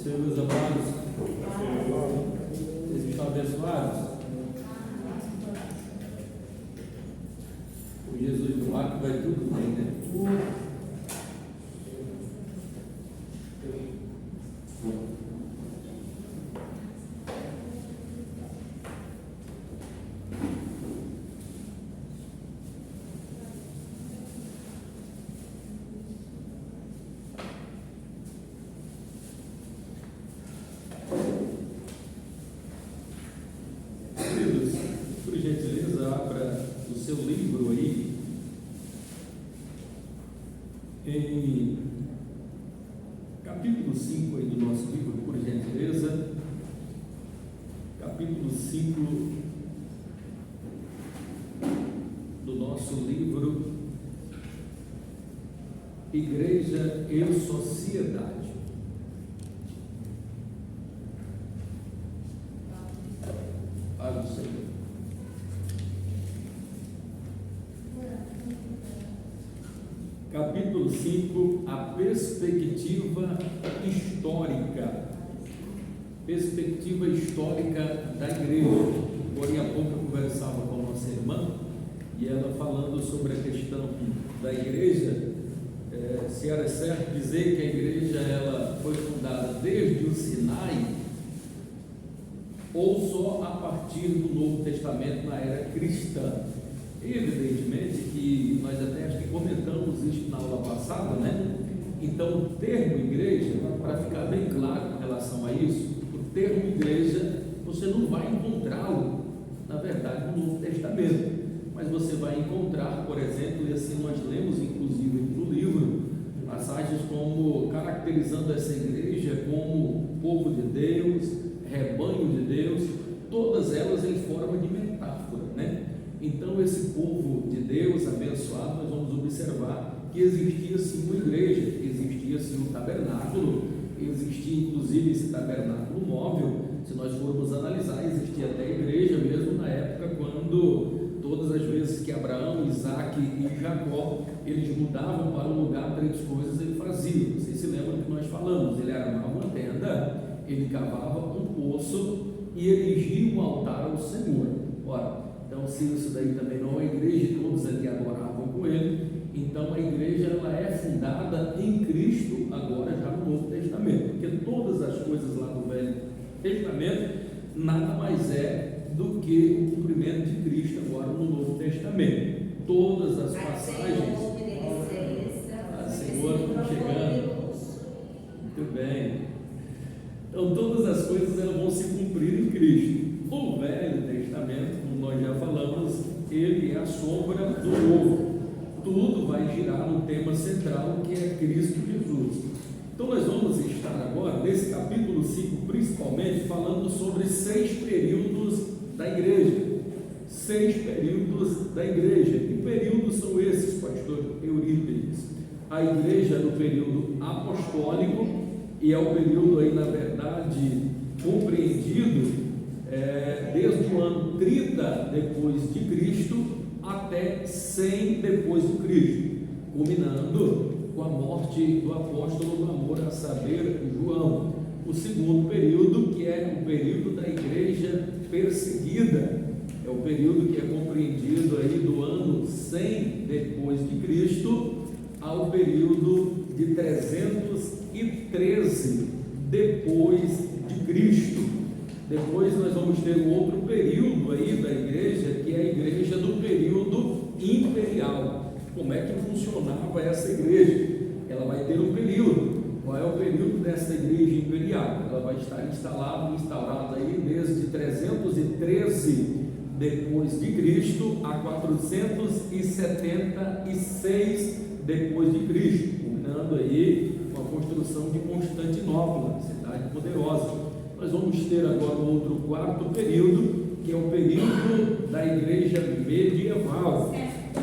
Senhor, meus amados, vocês estão abençoados? O Jesus do mar que vai tudo bem, né? Por gentileza, abra o seu livro aí em capítulo 5 aí do nosso livro, por gentileza, capítulo 5 do nosso livro Igreja e Sociedade. Fala do Senhor. Capítulo 5, a perspectiva histórica. Perspectiva histórica da igreja. Porém, há pouco eu conversava com a nossa irmã e ela falando sobre a questão da igreja, se era certo dizer que a igreja ela foi fundada desde o Sinai ou só a partir do Novo Testamento na era cristã. Evidentemente que nós até acho que comentamos isso na aula passada, né? Então, o termo igreja, para ficar bem claro com relação a isso, o termo igreja, você não vai encontrá-lo, na verdade, no Novo Testamento, mas você vai encontrar, por exemplo, e assim nós lemos inclusive no livro, passagens como caracterizando essa igreja como povo de Deus, rebanho de Deus, todas elas em forma de metáfora, né? Então, esse povo de Deus abençoado, nós vamos observar que existia sim uma igreja, existia sim um tabernáculo, existia inclusive esse tabernáculo móvel. Se nós formos analisar, existia até a igreja mesmo na época quando todas as vezes que Abraão, Isaac e Jacó, eles mudavam para um lugar, 3 coisas ele fazia. Vocês se lembram que nós falamos? Ele armava uma tenda, ele cavava um poço e erigia um altar ao Senhor. Ora, então, se isso daí também não é igreja, todos ali adoravam com ele, então a igreja ela é fundada em Cristo agora já no Novo Testamento, porque todas as coisas lá do Velho Testamento nada mais é do que o cumprimento de Cristo agora no Novo Testamento. Todas as passagens, Senhor, estão chegando, muito bem, então todas as coisas elas vão se cumprir em Cristo. O Velho Testamento, como nós já falamos, ele é a sombra do Novo. Tudo vai girar no tema central que é Cristo Jesus. Então nós vamos estar agora, nesse capítulo 5, principalmente, falando sobre 6 períodos da igreja. 6 períodos da igreja. Que períodos são esses, pastor Eurípides? A igreja no período apostólico, e é o período aí, na verdade, compreendido desde o ano 30 depois de Cristo até 100 depois de Cristo, culminando com a morte do apóstolo do amor, a saber, João. O segundo período, que é o período da igreja perseguida, é o período que é compreendido aí do ano 100 depois de Cristo ao período de 313 depois de Cristo. Depois nós vamos ter um outro período aí da igreja, que é a igreja do período imperial. Como é que funcionava essa igreja? Ela vai ter um período. Qual é o período dessa igreja imperial? Ela vai estar instaurada aí desde 313 depois de Cristo a 476 depois de Cristo, culminando aí com a construção de Constantinopla, cidade poderosa. Nós vamos ter agora um outro quarto período, que é o período da igreja medieval,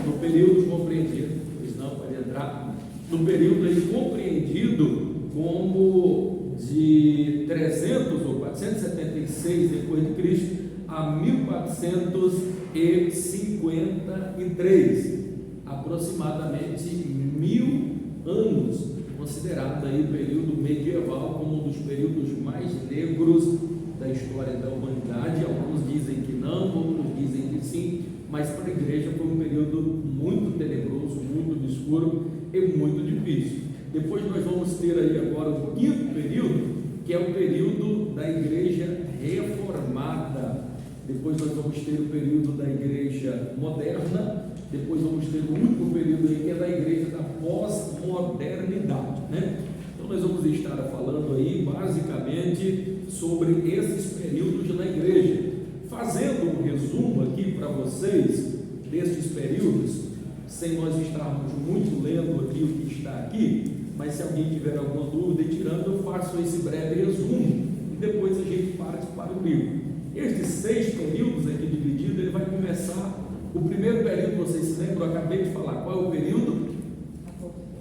no período compreendido, pois não, pode entrar, no período aí compreendido como de 300 ou 476 depois de Cristo a 1453, aproximadamente 1000 anos, considerado aí o período medieval como um dos períodos mais negros da história da humanidade. Alguns dizem que não, outros dizem que sim, mas para a igreja foi um período muito tenebroso, muito obscuro e muito difícil. Depois nós vamos ter aí agora o quinto período, que é o período da igreja reformada. Depois nós vamos ter o período da igreja moderna. Depois vamos ter o último período aí, que é da igreja da pós-modernidade, né? Então nós vamos estar falando aí basicamente sobre esses períodos na igreja, fazendo um resumo aqui para vocês desses períodos, sem nós estarmos muito lendo aqui o que está aqui, mas se alguém tiver alguma dúvida e tirando, eu faço esse breve resumo e depois a gente parte para o livro. Estes 6 períodos aqui divididos, ele vai começar. O primeiro período, vocês se lembram, eu acabei de falar, qual é o período?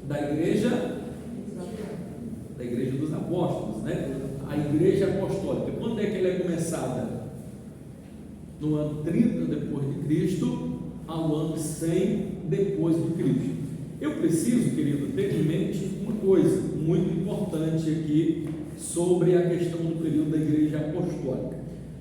Da igreja dos apóstolos, né? A igreja apostólica. Quando é que ela é começada? No ano 30 depois de Cristo ao ano 100 depois de Cristo. Eu preciso, querido, ter em mente uma coisa muito importante aqui sobre a questão do período da igreja apostólica.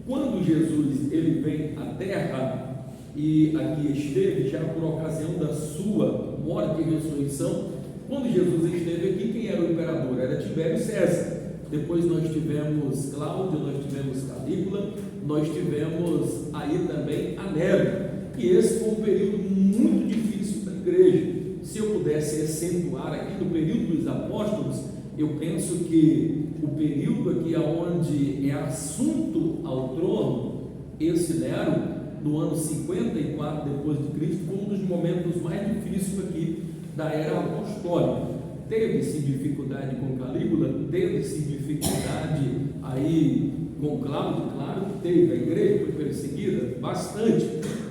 Quando Jesus ele vem à terra e aqui esteve já por ocasião da sua morte e ressurreição, quando Jesus esteve aqui, quem era o imperador? Era Tibério César. Depois nós tivemos Cláudio, nós tivemos Calígula, nós tivemos aí também a Nero. E esse foi um período muito difícil para a igreja. Se eu pudesse acentuar aqui no período dos apóstolos, eu penso que o período aqui onde é assunto ao trono, esse Nero, no ano 54 depois de Cristo, foi um dos momentos mais difíceis aqui da era apostólica. Teve-se dificuldade com Calígula, teve-se dificuldade aí com Cláudio, claro que teve, a igreja foi perseguida bastante,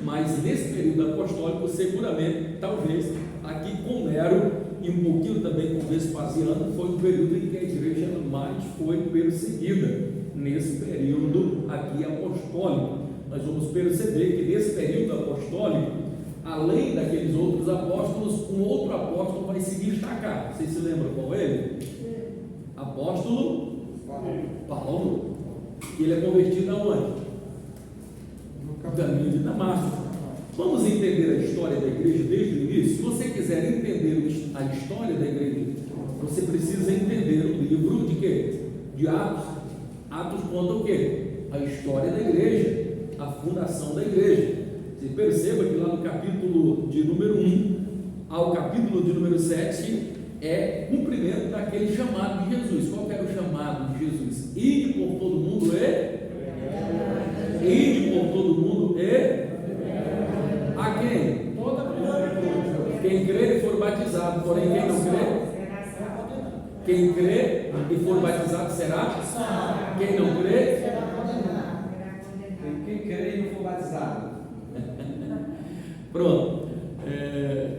mas nesse período apostólico, seguramente, talvez, aqui com Nero e um pouquinho também com Vespasiano, foi o período em que a igreja mais foi perseguida, nesse período aqui apostólico. Nós vamos perceber que nesse período apostólico, além daqueles outros apóstolos, um outro apóstolo vai se destacar. Vocês se lembram qual é ele? Apóstolo Paulo. Ele é convertido aonde? No caminho de Damasco. Vamos entender a história da igreja desde o início. Se você quiser entender a história da igreja, você precisa entender o livro de quê? De Atos. Atos conta o quê? A história da igreja, a fundação da igreja. Você perceba que lá no capítulo de número 1 ao capítulo de número 7 é cumprimento daquele chamado de Jesus. Qual que era o chamado de Jesus? Ide por todo mundo Ide por todo mundo a quem? Quem crer e for batizado, porém quem não crer? Quem crer e for batizado será? Quem não crer? Quem crer e não for batizado. Pronto.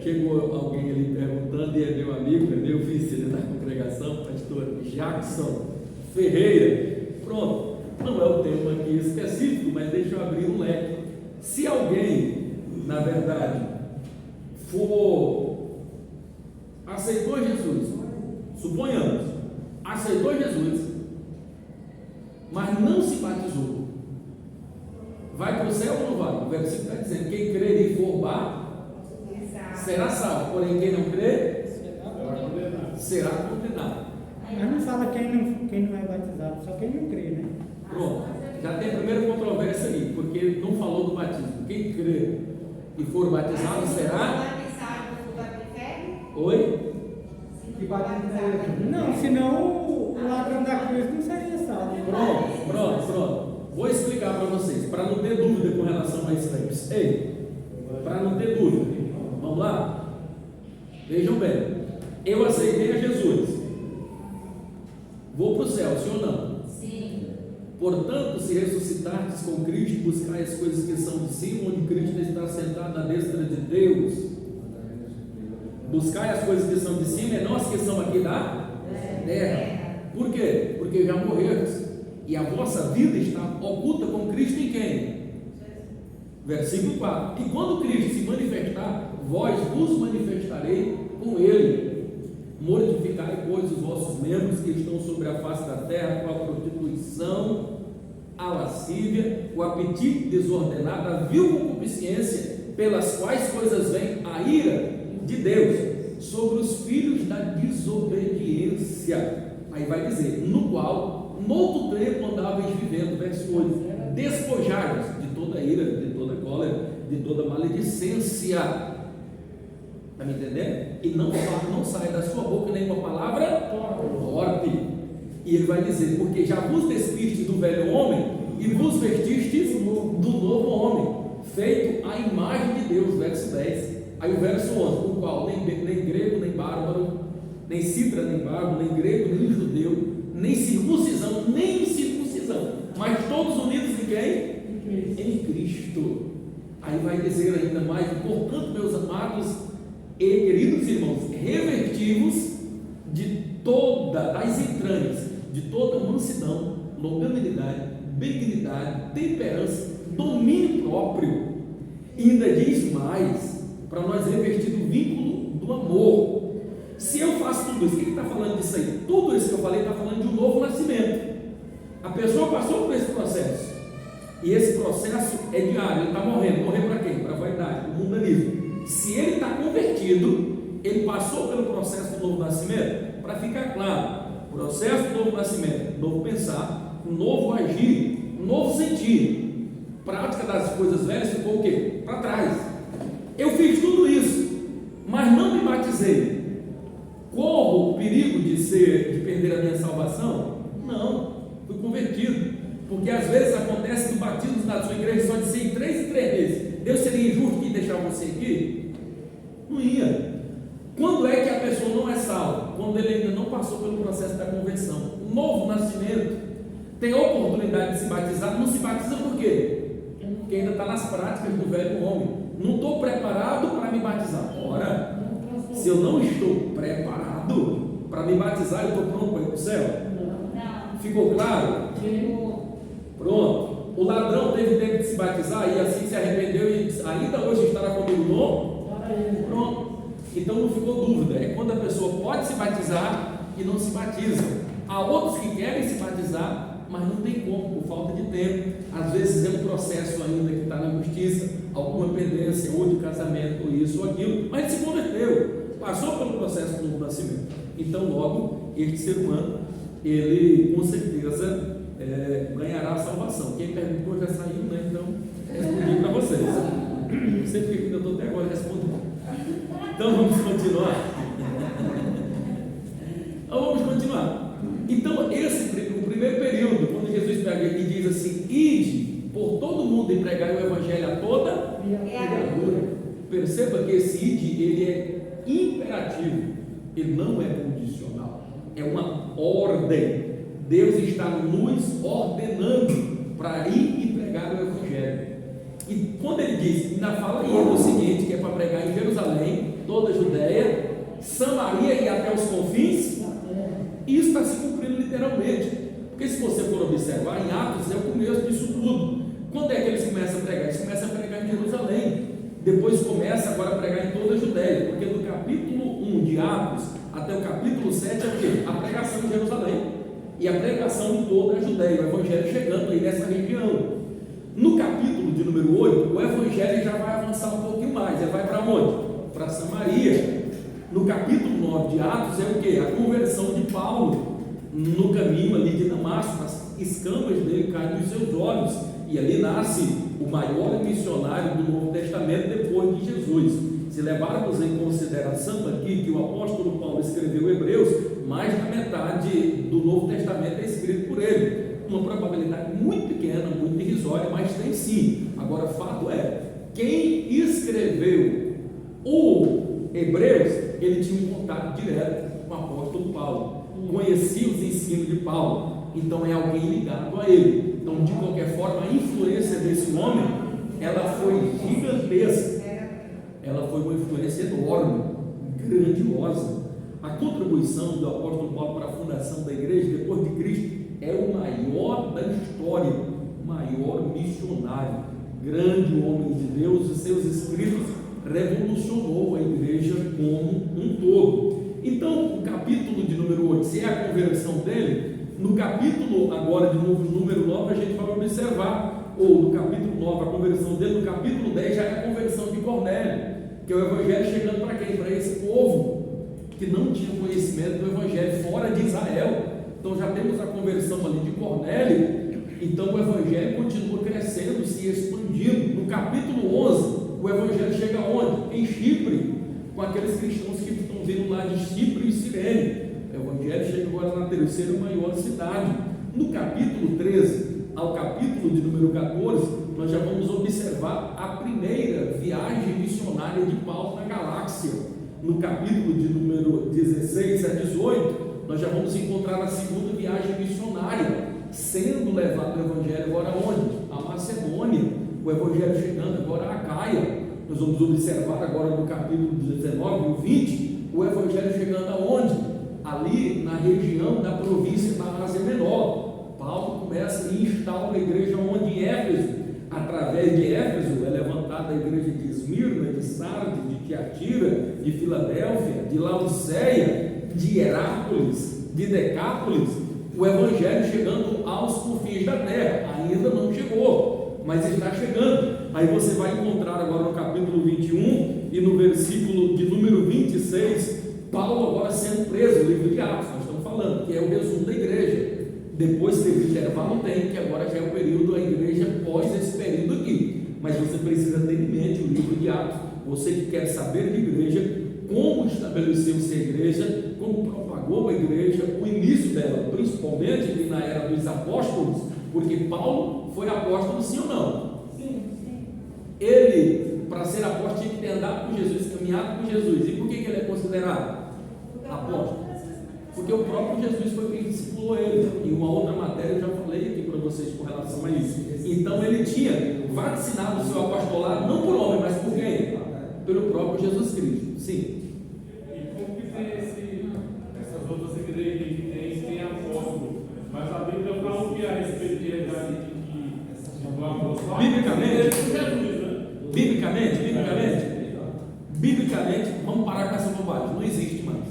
Chegou alguém ali perguntando, e é meu amigo, é meu vice da congregação, pastor Jackson Ferreira. Pronto, não é o tema aqui específico, mas deixa eu abrir um leque. Se alguém, na verdade, aceitou Jesus, suponhamos, aceitou Jesus, mas não se batizou, vai para o céu ou não vai? O versículo está dizendo: quem crer e for será salvo, porém quem não crer será condenado. Mas não fala quem não é batizado, só quem não crê, né? Pronto, já tem a primeira controvérsia aí, porque não falou do batismo. Quem crer e for batizado será? Oi? Que batismo é esse? Não, senão o ladrão da cruz não seria salvo. Pronto. Vou explicar para vocês, para não ter dúvida com relação a isso. Para não ter dúvida. Vamos lá? Vejam bem. Eu aceitei a Jesus. Vou para o céu, sim ou não? Sim. Portanto, se ressuscitardes com Cristo, buscai as coisas que são de cima, onde Cristo está sentado na destra de Deus. Buscai as coisas que são de cima, e não as que são aqui da terra. Por quê? Porque já morreram. E a vossa vida está oculta com Cristo em quem? Versículo 4: e quando Cristo se manifestar, vós vos manifestarei com Ele. Mortificai, pois, os vossos membros que estão sobre a face da terra, com a prostituição, a lascívia, o apetite desordenado, a vil concupiscência, pelas quais coisas vem a ira de Deus sobre os filhos da desobediência. Aí vai dizer: no qual, noutro tempo andavais vivendo, verso 8, despojai-vos de toda ira, de toda cólera, de toda maledicência. Está me entendendo? E não sai da sua boca nenhuma palavra torpe. E ele vai dizer: porque já vos despistes do velho homem e vos vestistes do novo homem, feito à imagem de Deus, verso 10. Aí o verso 11: o qual nem grego, nem bárbaro, nem citra, nem bárbaro, nem grego, nem judeu, nem circuncisão, mas todos unidos em quem? Em Cristo. Aí vai dizer ainda mais: portanto, meus amados e queridos irmãos, revertivos de toda as entranhas, de toda mansidão, longanimidade, benignidade, temperança, domínio próprio. E ainda diz mais, para nós revertir do vínculo do amor. Se eu faço tudo isso, o que está falando disso aí? Tudo isso que eu falei está falando de um novo nascimento. A pessoa passou por esse processo, e esse processo é diário. Ele está morrendo. Morrer para quem? Para a vaidade, para o mundanismo. Se ele está convertido, ele passou pelo processo do novo nascimento. Para ficar claro, processo do novo nascimento, novo pensar, um novo agir, um novo sentir. Prática das coisas velhas ficou o quê? Para trás. Eu fiz tudo isso, mas não me batizei. Corro o perigo de perder a minha salvação? Não, fui convertido. Porque às vezes acontece do batismo na sua igreja só de ser em 3 em 3 meses. Deus seria injusto de deixar você aqui? Não ia. Quando é que a pessoa não é salva? Quando ele ainda não passou pelo processo da conversão. O novo nascimento tem a oportunidade de se batizar. Não se batiza por quê? Porque ainda está nas práticas do velho homem. Não estou preparado para me batizar. Ora, se eu não estou preparado para me batizar, eu estou pronto para ir para o céu? Não. Ficou claro? Pronto. O ladrão teve tempo de se batizar e assim se arrependeu e ainda hoje estará comigo no? Pronto. Então não ficou dúvida. É quando a pessoa pode se batizar e não se batiza. Há outros que querem se batizar, mas não tem como, por falta de tempo. Às vezes é um processo ainda que está na justiça, alguma pendência, ou de casamento, ou isso ou aquilo, mas se converteu, passou pelo processo do novo nascimento. Então logo, este ser humano, ele com certeza ganhará a salvação. Quem perguntou já saiu, né? Então respondi para vocês. Não sei porque eu estou até agora respondendo. Então vamos continuar. Então o primeiro período, quando Jesus pega e diz assim: ide por todo mundo e pregai o evangelho a toda criatura. Perceba que esse ide, ele é imperativo, ele não é condicional, é uma ordem. Deus está nos ordenando para ir e pregar o evangelho. E quando ele diz, ainda fala ainda o seguinte, que é para pregar em Jerusalém, toda a Judéia, Samaria e até os confins, isso está se cumprindo literalmente. Porque se você for observar, em Atos é o começo disso tudo. Quando é que eles começam a pregar? Eles começam a pregar em Jerusalém, depois começa agora a pregar em toda a Judéia, porque do capítulo 1 de Atos até o capítulo 7 é o quê? A pregação em Jerusalém e a pregação em toda a Judéia, o evangelho chegando aí nessa região. No capítulo de número 8, o evangelho já vai avançar um pouquinho mais. Ele vai para onde? Para Samaria. No capítulo 9 de Atos é o que? A conversão de Paulo no caminho ali de Damasco. As escamas dele caem dos seus olhos e ali nasce o maior missionário do Novo Testamento depois de Jesus. Se levarmos em consideração aqui que o apóstolo Paulo escreveu Hebreus, mais da metade do Novo Testamento é escrito por ele. Uma probabilidade muito pequena, muito irrisória, mas tem sim. Agora, fato é, quem escreveu o Hebreus, ele tinha um contato direto com o apóstolo Paulo, conhecia os ensinos de Paulo, então é alguém ligado a ele. Então, de qualquer forma, a influência desse homem, ela foi gigantesca, ela foi uma influência enorme, grandiosa. A contribuição do apóstolo Paulo para a fundação da igreja depois de Cristo é o maior da da história, maior missionário, grande homem de Deus, e seus escritos revolucionou a igreja como um todo. Então, o capítulo de número 8, se é a conversão dele, no capítulo agora de novo, número 9, a gente vai observar, ou no capítulo 9, a conversão dele, no capítulo 10 já é a conversão de Cornélio, que é o evangelho chegando para quem? Para esse povo que não tinha conhecimento do evangelho fora de Israel. Então já temos a conversão ali de Cornélio. Então o evangelho continua crescendo, se expandindo. No capítulo 11, o evangelho chega onde? Em Chipre, com aqueles cristãos que estão vindo lá de Chipre e Cirene. O evangelho chega agora na terceira maior cidade. No capítulo 13 ao capítulo de número 14, nós já vamos observar a primeira viagem missionária de Paulo na galáxia. No capítulo de número 16 a 18, nós já vamos encontrar a segunda viagem missionária, sendo levado o evangelho agora onde? A Macedônia, o evangelho chegando agora a Acaia. Nós vamos observar agora no capítulo 19 e 20, o evangelho chegando aonde? Ali na região da província da Ásia Menor. Paulo começa e instaura a igreja onde? Em Éfeso. Através de Éfeso é levantada a igreja de Esmirna, de Sardes, de Tiatira, de Filadélfia, de Laodiceia, de Herápolis, de Decápolis. O evangelho chegando aos confins da terra. Ainda não chegou, mas está chegando. Aí você vai encontrar agora no capítulo 21 e no versículo de número 26, Paulo agora sendo preso, o livro de Atos, nós estamos falando, que é o resumo da igreja. Depois teve intervalo, tem, que agora já é o período da igreja pós esse período aqui. Mas você precisa ter em mente o livro de Atos. Você que quer saber de igreja, como estabeleceu-se a igreja, como propagou a igreja, o início dela, principalmente na era dos apóstolos, porque Paulo foi apóstolo, sim ou não? Sim. Ele, para ser apóstolo, tinha que ter andado com Jesus, caminhado com Jesus. E por que ele é considerado apóstolo? Porque o próprio Jesus foi quem discipulou ele. Em uma outra matéria eu já falei aqui para vocês com relação a isso. Então ele tinha vacinado o seu apostolado não por homem, mas por quem? Pelo próprio Jesus Cristo. Sim. E como que tem essas outras igrejas que tem apóstolo, mas a Bíblia fala o que é a respeito de do apóstolo? Biblicamente, vamos parar com essa bobagem, não existe mais.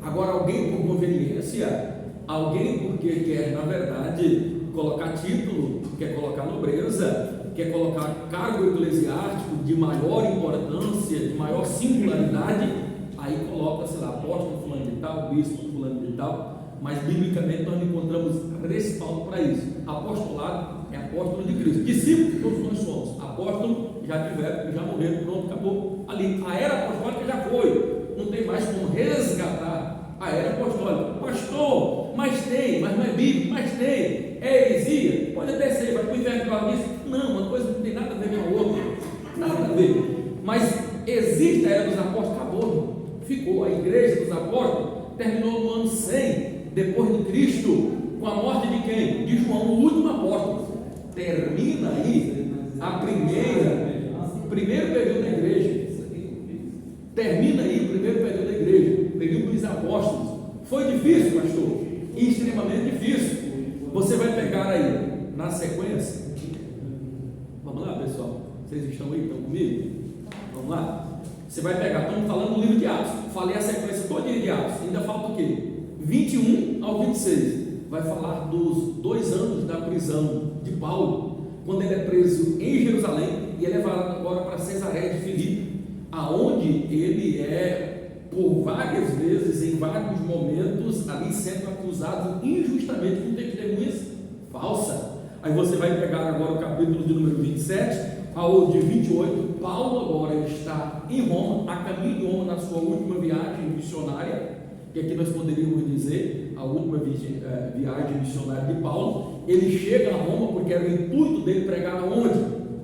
Agora, alguém por conveniência, alguém porque quer, na verdade, colocar título, quer colocar nobreza, quer colocar cargo eclesiástico de maior importância, de maior singularidade, aí coloca, sei lá, apóstolo fulano de tal, bispo fulano de tal, mas biblicamente nós não encontramos respaldo para isso. Apostolado é apóstolo de Cristo. Discípulo, todos nós somos. Apóstolo, já tiveram, já morreram, pronto, acabou. Ali, a era apostólica já foi. Não tem mais como resgatar a era apostólica. Pastor, mas tem, mas não é bíblico, mas tem. É heresia? Pode até ser, vai para o inferno por causa disso. Não, uma coisa não tem nada a ver com a outra. Nada a ver. Mas existe a era dos apóstolos, acabou. Ficou. A igreja dos apóstolos terminou no ano 100, depois de Cristo, com a morte de quem? De João, o último apóstolo. Termina aí a primeiro período da igreja. Termina aí o primeiro período da igreja, período dos apóstolos. Foi difícil, pastor? Extremamente difícil. Você vai pegar aí, na sequência. Vamos lá, pessoal? Vocês estão aí? Estão comigo? Vamos lá? Você vai pegar, estamos falando do livro de Atos. Falei a sequência toda de Atos. Ainda falta o quê? 21 ao 26. Vai falar dos 2 anos da prisão de Paulo, quando ele é preso em Jerusalém e é levado agora para Cesareia de Filipe, aonde ele é, por várias vezes, em vários momentos, ali sendo acusado injustamente com testemunhas falsas. Aí você vai pegar agora o capítulo de número 27 ao de 28. Paulo agora está em Roma, a caminho de Roma, na sua última viagem missionária, que aqui nós poderíamos dizer a última viagem missionária de Paulo. Ele chega a Roma porque era o intuito dele pregar aonde?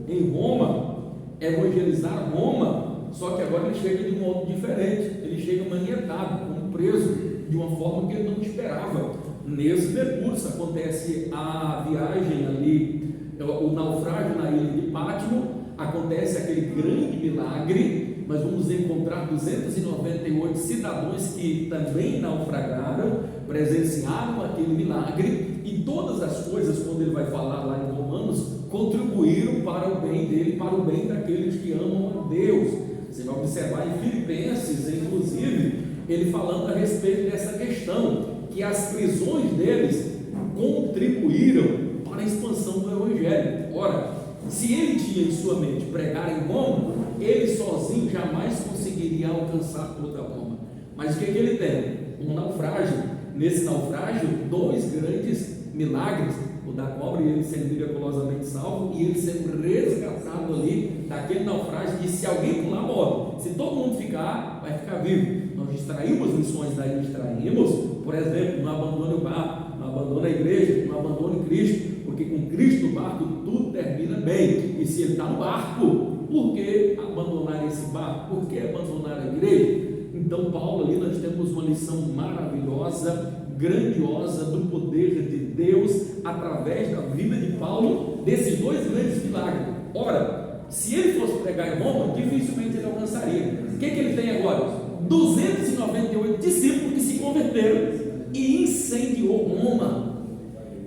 Em Roma, evangelizar Roma. Só que agora ele chega de um modo diferente, ele chega manietado, como preso, de uma forma que ele não esperava. Nesse percurso acontece a viagem ali, o naufrágio na ilha de Pátimo, acontece aquele grande milagre. Nós vamos encontrar 298 cidadãos que também naufragaram, presenciaram aquele milagre, e todas as coisas, quando ele vai falar lá em Romanos, contribuíram para o bem dele, para o bem daqueles que amam a Deus. Você vai observar em Filipenses, inclusive, ele falando a respeito dessa questão, que as prisões deles contribuíram para a expansão do Evangelho. Ora, se ele tinha em sua mente pregar em Roma, ele sozinho jamais conseguiria alcançar toda Roma. Mas o que ele tem? Um naufrágio. Nesse naufrágio, 2 grandes milagres: o da cobra e ele sendo miraculosamente salvo, e ele sendo resgatado ali daquele naufrágio, que se alguém pular, morre. Se todo mundo ficar, vai ficar vivo. Nós extraímos lições daí, extraímos, por exemplo, não abandone o barco, não abandone a igreja, não abandone Cristo, porque com Cristo no barco tudo termina bem. E se ele está no barco, por que abandonar esse barco? Por que abandonar a igreja? Então, Paulo, ali nós temos uma lição maravilhosa, grandiosa do poder de Deus através da vida de Paulo, desses 2 grandes milagres. Ora, se ele fosse pregar em Roma, dificilmente ele alcançaria. O que ele tem agora? 298 discípulos que se converteram e incendiou Roma.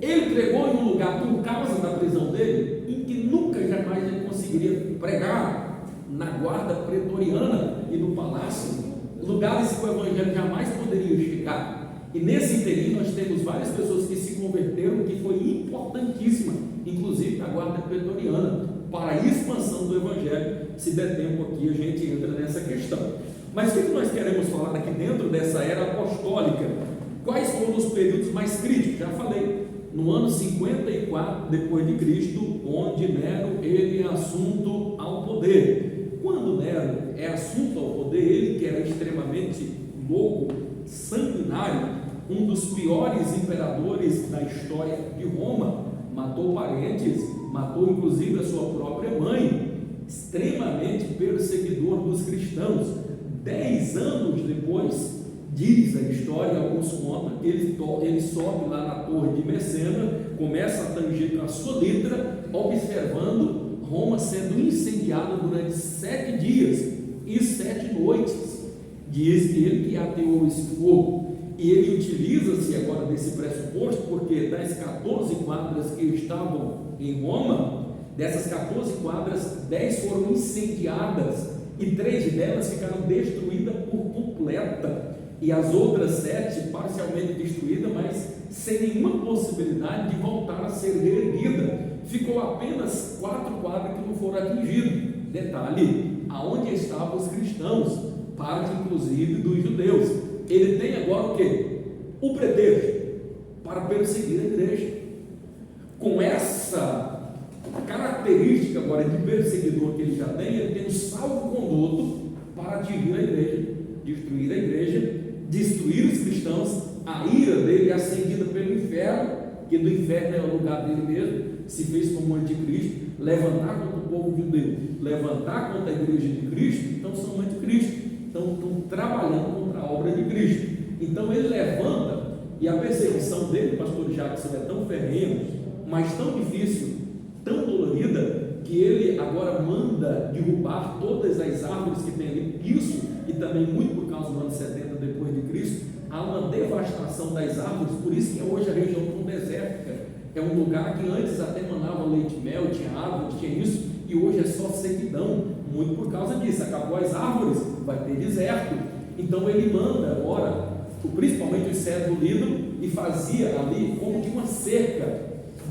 Ele pregou em um lugar, por causa da prisão dele, em que nunca jamais ele conseguiria pregar, na guarda pretoriana e no palácio, lugares que o Evangelho jamais poderia chegar. E nesse interim nós temos várias pessoas que se converteram, que foi importantíssima, inclusive na guarda pretoriana, para a expansão do Evangelho. Se der tempo aqui, a gente entra nessa questão. Mas o que nós queremos falar aqui dentro dessa era apostólica? Quais foram os períodos mais críticos? Já falei, no ano 54 depois de Cristo, onde Nero ele é assunto ao poder. Quando Nero é assunto ao poder, ele que era extremamente louco, sanguinário, um dos piores imperadores da história de Roma, matou parentes, matou inclusive a sua própria mãe, extremamente perseguidor dos cristãos. 10 anos depois, diz a história, alguns contam, que ele sobe lá na torre de Messena, começa a tanger com a sua litra, observando Roma sendo incendiada durante 7 dias e 7 noites. Diz ele que ateou esse fogo, e ele utiliza-se agora desse pressuposto, porque das 14 quadras que estavam em Roma, dessas 14 quadras, 10 foram incendiadas, e 3 delas ficaram destruídas por completa, e as outras 7 parcialmente destruídas, mas sem nenhuma possibilidade de voltar a ser reerguida. Ficou apenas 4 quadras que não foram atingidas. Detalhe, aonde estavam os cristãos, parte inclusive dos judeus. Ele tem agora o que? O pretexto para perseguir a igreja. Com essa característica agora de perseguidor que ele já tem, ele tem um salvo-conduto para atingir a igreja, destruir a igreja, destruir os cristãos. A ira dele é acendida pelo inferno, que do inferno é o lugar dele mesmo, se fez como anticristo, levantar contra o povo judeu, levantar contra a igreja de Cristo. Então são anticristo, estão trabalhando contra a obra de Cristo. Então ele levanta, e a perseguição dele, pastor Jackson, é tão ferrenha, mas tão difícil, tão dolorida, que ele agora manda derrubar todas as árvores que tem ali. Isso, e também muito por causa do ano 70 depois de Cristo, há uma devastação das árvores. Por isso que hoje a região tão desértica é um lugar que antes até manava leite e mel, tinha árvore, tinha isso, e hoje é só sequidão, muito por causa disso. Acabou as árvores, vai ter deserto. Então ele manda agora, principalmente os cedros do Líbano, e fazia ali como que uma cerca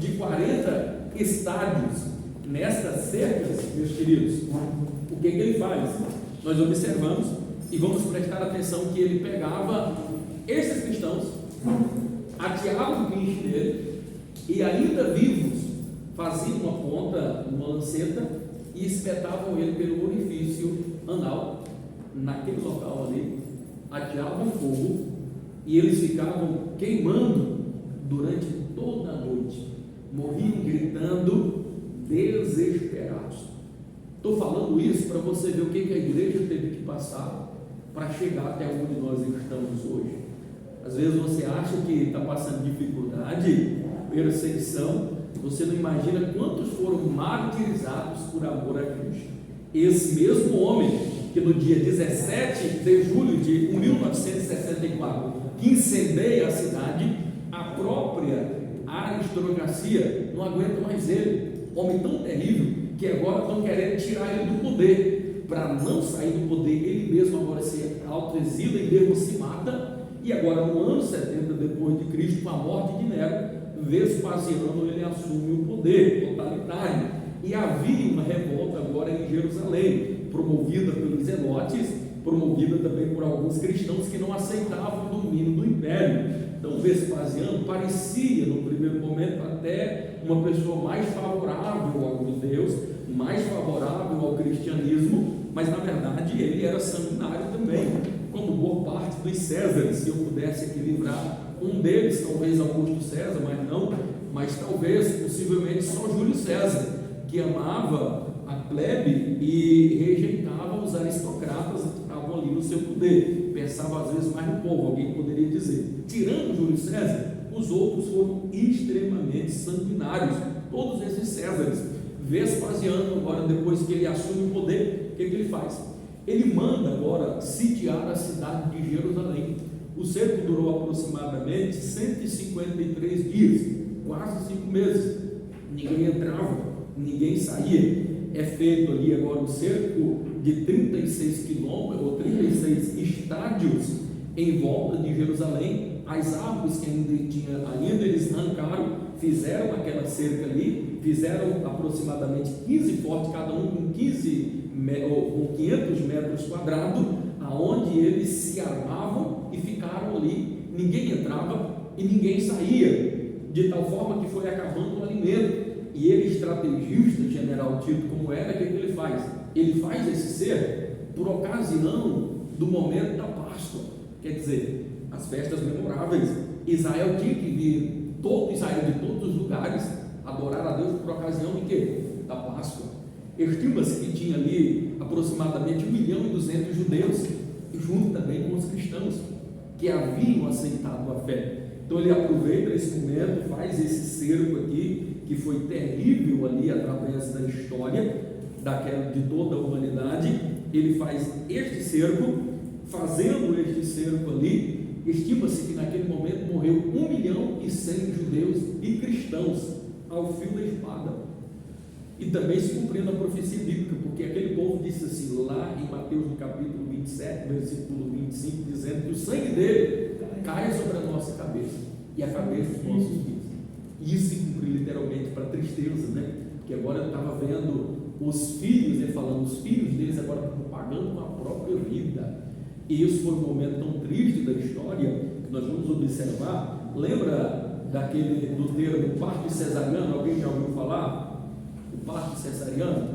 de 40 estádios. Nestas cercas, meus queridos, o que ele faz? Nós observamos e vamos prestar atenção que ele pegava esses cristãos, ateava o guincho dele, e ainda vivos faziam uma ponta, uma lanceta, e espetavam ele pelo orifício anal, naquele local ali, ateavam fogo, e eles ficavam queimando durante toda a noite, morriam gritando, desesperados. Estou falando isso para você ver o que a igreja teve que passar para chegar até onde nós estamos hoje. Às vezes você acha que está passando dificuldade, perseguição, você não imagina quantos foram martirizados por amor a Cristo. Esse mesmo homem que no dia 17 de julho de 1964 que incendeia a cidade, a aristocracia não aguenta mais ele, homem tão terrível, que agora estão querendo tirar ele do poder. Para não sair do poder, ele mesmo agora se autoexila e mesmo se mata. E agora, no ano 70 depois de Cristo, com a morte de Nero, Vespasiano ele assume o poder totalitário. E havia uma revolta agora em Jerusalém, promovida pelos zelotes, promovida também por alguns cristãos que não aceitavam o domínio do império. Então Vespasiano parecia, no primeiro momento, até uma pessoa mais favorável aos judeus, mais favorável ao cristianismo, mas na verdade ele era sanguinário também, como boa parte dos Césares. Se eu pudesse aqui livrar um deles, talvez Augusto César, mas talvez, possivelmente, só Júlio César, que amava a plebe e rejeitava os aristocratas que estavam ali no seu poder, pensava às vezes mais no povo, alguém poderia dizer. Tirando Júlio César, os outros foram extremamente sanguinários, todos esses Césares. Vespasiano, agora depois que ele assume o poder, o que ele faz? Ele manda agora sitiar a cidade de Jerusalém. O cerco durou aproximadamente 153 dias, quase 5 meses. Ninguém entrava, ninguém saía. É feito ali agora um cerco de 36 quilômetros, ou 36 estádios em volta de Jerusalém. As árvores que ainda eles arrancaram, fizeram aquela cerca ali, fizeram aproximadamente 15 fortes, cada um com 500 metros quadrados, aonde eles se armavam e ficaram ali. Ninguém entrava e ninguém saía, de tal forma que foi acabando o alimento. E ele, estrategista, general Tito, como era, o que ele faz? Ele faz esse cerco por ocasião do momento da Páscoa, quer dizer, as festas memoráveis. Israel tinha que vir, todo Israel de todos os lugares, adorar a Deus por ocasião de quê? Da Páscoa. Estima-se que tinha ali aproximadamente 1.200.000 judeus, junto também com os cristãos que haviam aceitado a fé. Então ele aproveita esse momento, faz esse cerco aqui, que foi terrível ali através da história de toda a humanidade. Ele faz este cerco, fazendo este cerco ali, estima-se que naquele momento morreu 1.100.000 judeus e cristãos ao fio da espada. E também se cumprindo a profecia bíblica, porque aquele povo disse assim, lá em Mateus no capítulo 27, versículo 25, dizendo que o sangue dele cai sobre a nossa cabeça e a cabeça dos nossos filhos. E isso se cumpriu literalmente para tristeza, né? Porque agora eu estava vendo os filhos, né, falando, os filhos deles agora estão pagando com a própria vida. E isso foi um momento tão triste da história que nós vamos observar. Lembra do termo parto cesariano? Alguém já ouviu falar? O parto cesariano?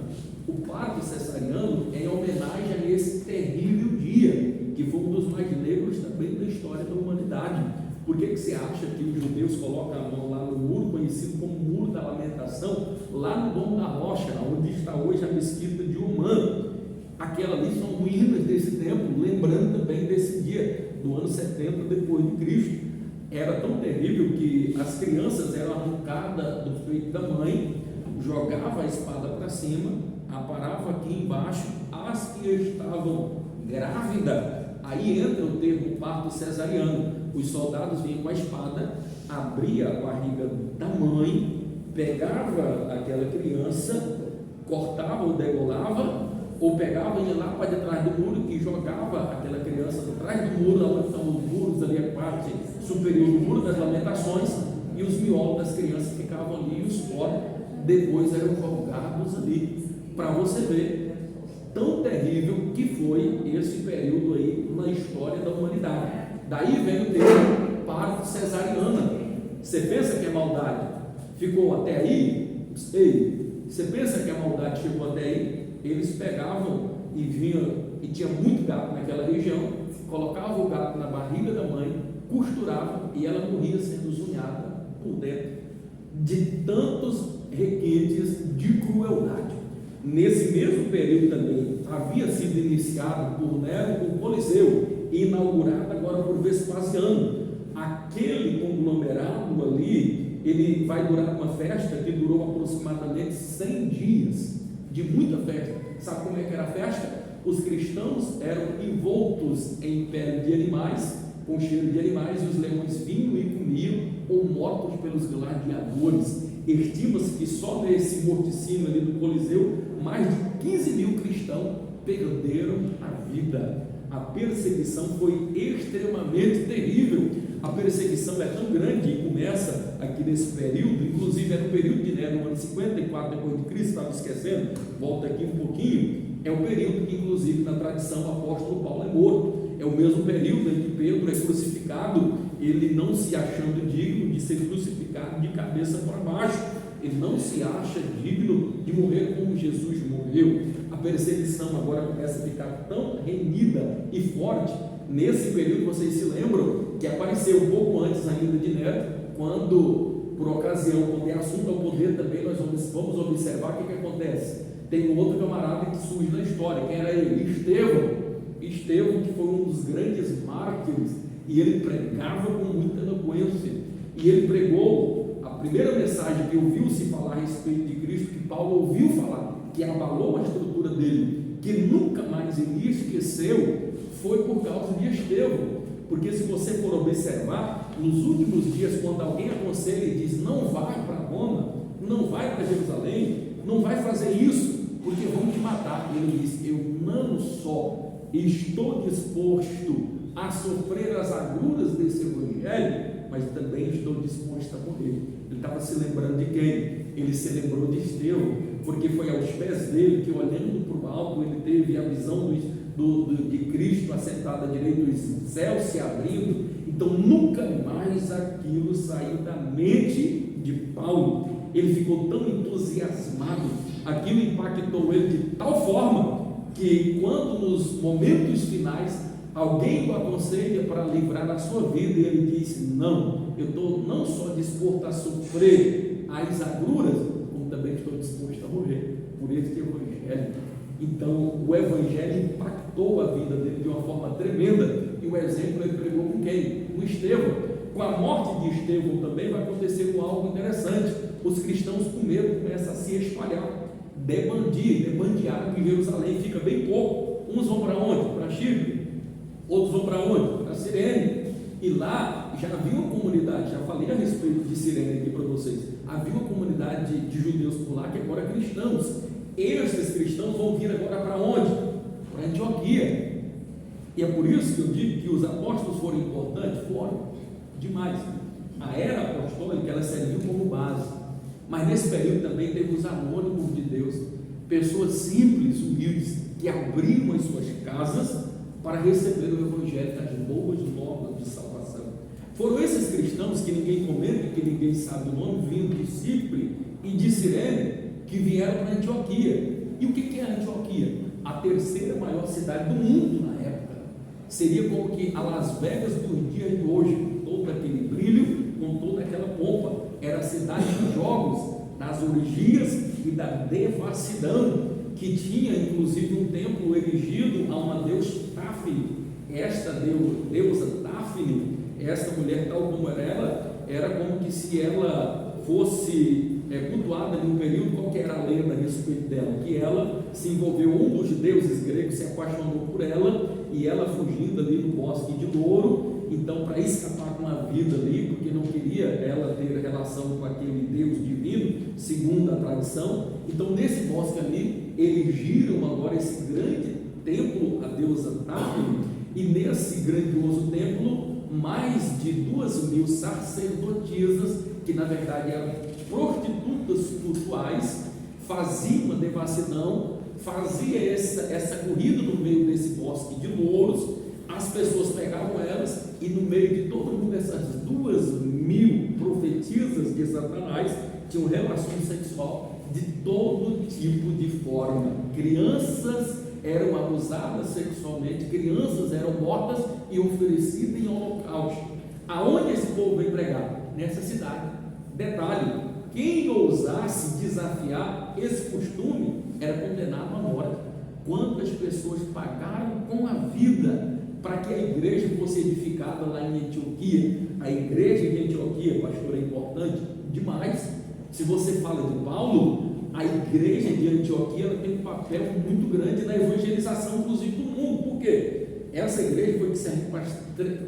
O parto cesariano é em homenagem a esse terrível dia, que foi um dos mais negros também da história da humanidade. Por que você acha que os judeus colocam a mão lá no muro, conhecido como Muro da Lamentação, lá no Domo da Rocha, onde está hoje a mesquita de Umã? Aquela ali são ruínas desse templo, lembrando também desse dia, do ano 70 depois de Cristo. Era tão terrível que as crianças eram arrancadas do peito da mãe, jogava a espada para cima, aparava aqui embaixo, as que estavam grávidas, aí entra o termo parto cesariano. Os soldados vinham com a espada, abria a barriga da mãe, pegava aquela criança, cortava ou degolava, ou pegava e ia lá para detrás do muro e jogava aquela criança atrás do muro, onde estão os muros ali, a parte superior do Muro das Lamentações, e os miolos das crianças ficavam ali e os corpos depois eram jogados ali, para você ver tão terrível que foi esse período aí na história da humanidade. Daí vem o termo parto cesariana. Você pensa que a maldade ficou até aí? Ei, você pensa que a maldade chegou até aí? Eles pegavam e vinham, e tinha muito gato naquela região, colocavam o gato na barriga da mãe, costuravam e ela morria sendo zunhada por dentro, de tantos requintes de crueldade. Nesse mesmo período também havia sido iniciado por Nero o Coliseu, inaugurado agora por Vespasiano. Aquele conglomerado ali, ele vai durar uma festa que durou aproximadamente 100 dias, de muita festa. Sabe como é que era a festa? Os cristãos eram envoltos em pele de animais com cheiro de animais, e os leões vinham e comiam, ou mortos pelos gladiadores. Estima-se que só nesse morticínio ali do Coliseu, mais de 15 mil cristãos perderam a vida. A perseguição foi extremamente terrível. A perseguição é tão grande e começa aqui nesse período, inclusive era no período de Nero, no ano 54 depois de Cristo, estava esquecendo, volta aqui um pouquinho, é o período que inclusive na tradição o apóstolo Paulo é morto, é o mesmo período em que Pedro é crucificado, ele não se achando digno de ser crucificado de cabeça para baixo, ele não se acha digno de morrer como Jesus morreu. A perseguição agora começa a ficar tão renhida e forte. Nesse período, vocês se lembram que apareceu um pouco antes ainda de Nero, quando, por ocasião, quando é assunto ao poder também, nós vamos observar o que acontece. Tem um outro camarada que surge na história. Quem era ele? Estevão, que foi um dos grandes mártires, e ele pregava com muita eloquência, e ele pregou a primeira mensagem que ouviu-se falar a respeito de Cristo, que Paulo ouviu falar, que abalou a estrutura dele, que nunca mais ele esqueceu, foi por causa de Estevão. Porque se você for observar, nos últimos dias, quando alguém aconselha e diz, não vai para Roma, não vai para Jerusalém, não vai fazer isso, porque vão te matar, ele diz, eu não só estou disposto a sofrer as agruras desse evangelho, mas também estou disposto a morrer. Ele estava se lembrando de quem? Ele se lembrou de Estevão, porque foi aos pés dele que, olhando para o alto, ele teve a visão de Cristo assentado à direita, dos céus se abrindo. Então nunca mais aquilo saiu da mente de Paulo. Ele ficou tão entusiasmado, aquilo impactou ele de tal forma que, quando nos momentos finais alguém o aconselha para livrar a sua vida, e ele disse, não, eu estou não só disposto a sofrer as agruras, como também estou disposto a morrer por este evangelho. Então o evangelho impactou a vida dele de uma forma tremenda, e o exemplo ele pregou com quem? Com Estevão. Com a morte de Estevão também vai acontecer algo interessante. Os cristãos com medo começam a se espalhar, debandear em Jerusalém, fica bem pouco. Uns vão para onde? Para Chipre. Outros vão para onde? Para Cirene. E lá já havia uma comunidade, já falei a respeito de Cirene aqui para vocês, havia uma comunidade de judeus por lá que agora é cristãos. Esses cristãos vão vir agora para onde? Para Antioquia. E é por isso que eu digo que os apóstolos foram importantes, foram demais. A era apostólica ela serviu como base, mas nesse período também teve os anônimos de Deus, pessoas simples, humildes, que abriram as suas casas para receber o evangelho das boas novas de salvação. Foram esses cristãos que ninguém comenta, que ninguém sabe o nome, vindo de Chipre e de Cirene, que vieram para Antioquia. E o que é Antioquia? A terceira maior cidade do mundo na época. Seria como que a Las Vegas dos dias de hoje, com todo aquele brilho, com toda aquela pompa. Era a cidade dos jogos, das orgias e da devassidão, que tinha inclusive um templo erigido a uma deusa Táfine. Esta deusa Táfine, esta mulher tal como era ela, era como que se ela fosse cultuada em um período. Qual que era a lenda a respeito dela? Que ela se envolveu, um dos deuses gregos se apaixonou por ela, e ela fugindo ali no bosque de Louro, então para escapar com a vida ali, porque não queria ela ter relação com aquele Deus divino, segundo a tradição, então nesse bosque ali, erigiram agora esse grande templo, a deusa Táfine, e nesse grandioso templo, mais de 2.000 sacerdotisas, que na verdade eram prostitutas cultuais, faziam uma devassidão, fazia essa corrida no meio desse bosque de louros. As pessoas pegavam elas, e no meio de todo mundo dessas 2.000 profetisas de Satanás tinham relação sexual de todo tipo de forma. Crianças eram abusadas sexualmente, crianças eram mortas e oferecidas em holocausto. Aonde esse povo veio pregar? Nessa cidade. Detalhe, quem ousasse desafiar esse costume era condenado à morte. Quantas pessoas pagaram com a vida para que a igreja fosse edificada lá em Antioquia? A igreja de Antioquia, pastor, é importante demais. Se você fala de Paulo, a igreja de Antioquia ela tem um papel muito grande na evangelização, inclusive do mundo. Por quê? essa igreja foi que serve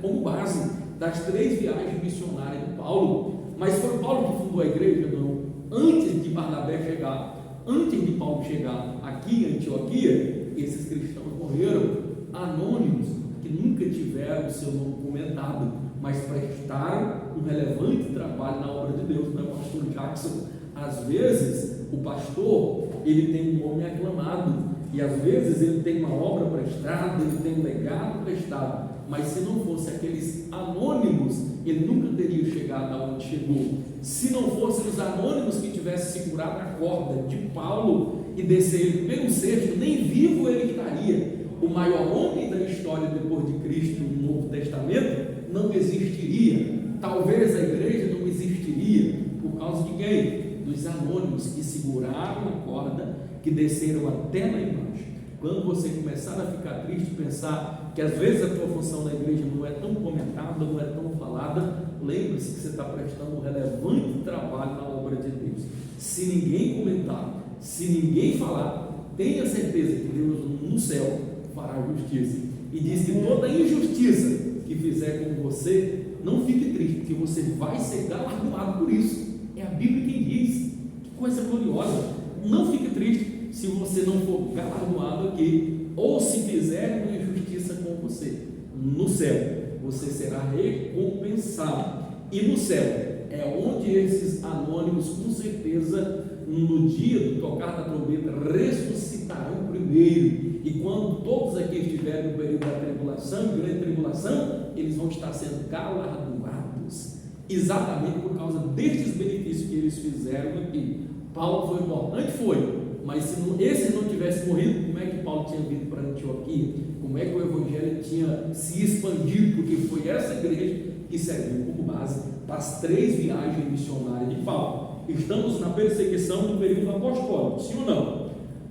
como base das 3 viagens missionárias de Paulo. Mas foi Paulo que fundou a igreja? Não. Antes de Barnabé chegar, antes de Paulo chegar aqui em Antioquia, esses cristãos morreram anônimos, que nunca tiveram o seu nome comentado, mas prestaram um relevante trabalho na obra de Deus, não é, pastor Jackson? Às vezes, o pastor, ele tem um nome aclamado, e às vezes ele tem uma obra prestada, ele tem um legado prestado, mas se não fosse aqueles anônimos, ele nunca teria chegado aonde chegou. Se não fossem os anônimos que tivessem segurado a corda de Paulo e descer ele pelo cesto, nem vivo ele estaria. O maior homem da história depois de Cristo no Novo Testamento não existiria. Talvez a igreja não existiria por causa de quem? Dos anônimos que seguraram a corda, que desceram até lá embaixo. Quando você começar a ficar triste, pensar que às vezes a tua função na igreja não é tão comentada, não é tão falada, lembre-se que você está prestando um relevante trabalho na obra de Deus. Se ninguém comentar, se ninguém falar, tenha certeza que Deus no céu fará justiça. E diz que toda injustiça que fizer com você, não fique triste, porque você vai ser galardoado por isso. É a Bíblia quem diz. Que coisa gloriosa. Não fique triste se você não for galardoado aqui, ou se fizer uma injustiça com você. No céu você será recompensado, e no céu é onde esses anônimos, com certeza, no dia do tocar da trombeta, ressuscitarão primeiro. E quando todos aqui estiverem no período da tribulação, grande tribulação, eles vão estar sendo galardoados, exatamente por causa destes benefícios que eles fizeram aqui. Paulo foi importante? Foi. Mas se esses não tivessem morrido, como é que Paulo tinha vindo para Antioquia? Como é que o Evangelho tinha se expandido? Porque foi essa igreja que serviu como base para as 3 viagens missionárias de Paulo. Estamos na perseguição do período apostólico, sim ou não?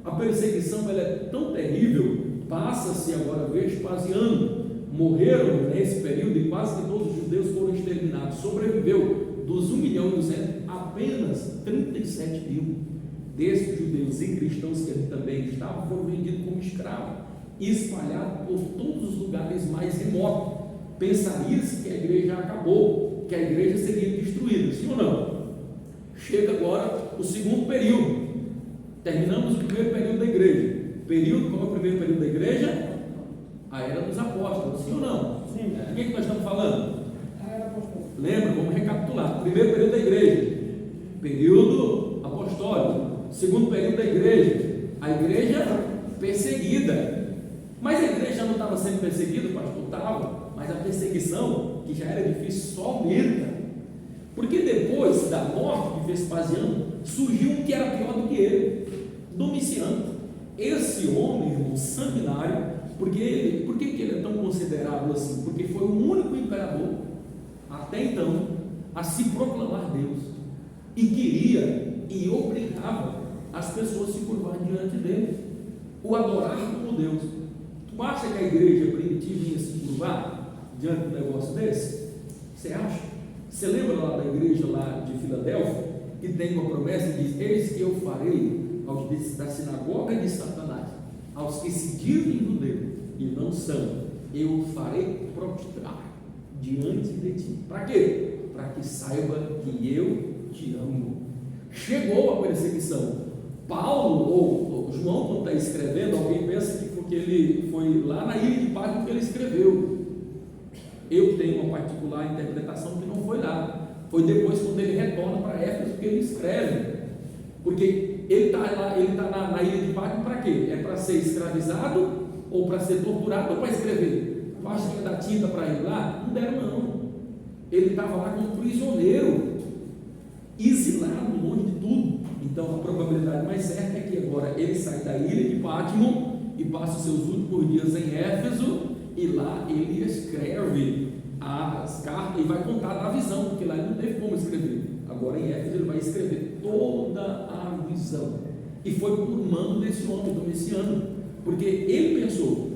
A perseguição ela é tão terrível, passa-se agora Vespasiano, morreram nesse período e quase que todos os judeus foram exterminados. Sobreviveu dos 1.200.000, apenas 37.000 desses judeus e cristãos que ali também estavam, foram vendidos como escravos, espalhados por todos os lugares mais remotos. Pensaria-se que a igreja acabou, que a igreja seria destruída, sim ou não? Chega agora o segundo período. Terminamos o primeiro período da igreja. Qual é o primeiro período da igreja? A era dos apóstolos, sim ou não? Sim. De que nós estamos falando? A era apostólica. Lembra? Vamos recapitular. Primeiro período da igreja, período apostólico. Segundo período da igreja, a igreja perseguida. Mas a igreja já não estava sendo perseguida, pastor? Estava, mas a perseguição, que já era difícil, só aumenta. Porque depois da morte de Vespasiano, surgiu um que era pior do que ele, Domiciano. Esse homem, irmão, sanguinário, por que ele é tão considerável assim? Porque foi o único imperador, até então, a se proclamar Deus, e queria e obrigava as pessoas a se curvar diante dele, o adorar como Deus. Tu acha que a igreja primitiva ia se curvar diante de um negócio desse? Você acha? Você lembra lá da igreja lá de Filadélfia, que tem uma promessa e diz: eis que eu farei aos da sinagoga de Satanás, aos que se dizem judeus e não são, eu farei prostrar diante de ti. Para quê? Para que saiba que eu te amo. Chegou a perseguição. Paulo, ou João, quando está escrevendo, alguém pensa que porque ele foi lá na ilha de Patmos que ele escreveu. Eu tenho uma particular interpretação que não foi lá, foi depois quando ele retorna para Éfeso que ele escreve, porque ele está lá, ele está na ilha de Patmos para quê? É para ser escravizado, ou para ser torturado, ou para escrever? Tu acha que ia dar tinta para ele lá? Não deram não. Ele estava lá como prisioneiro, exilado, longe de tudo. Então a probabilidade mais certa é que agora ele sai da ilha de Patmos e passa os seus últimos dias em Éfeso, e lá ele escreve as cartas e vai contar da visão, porque lá ele não teve como escrever. Agora em Éfeso ele vai escrever toda a visão, e foi por mando desse homem, Domiciano, porque ele pensou: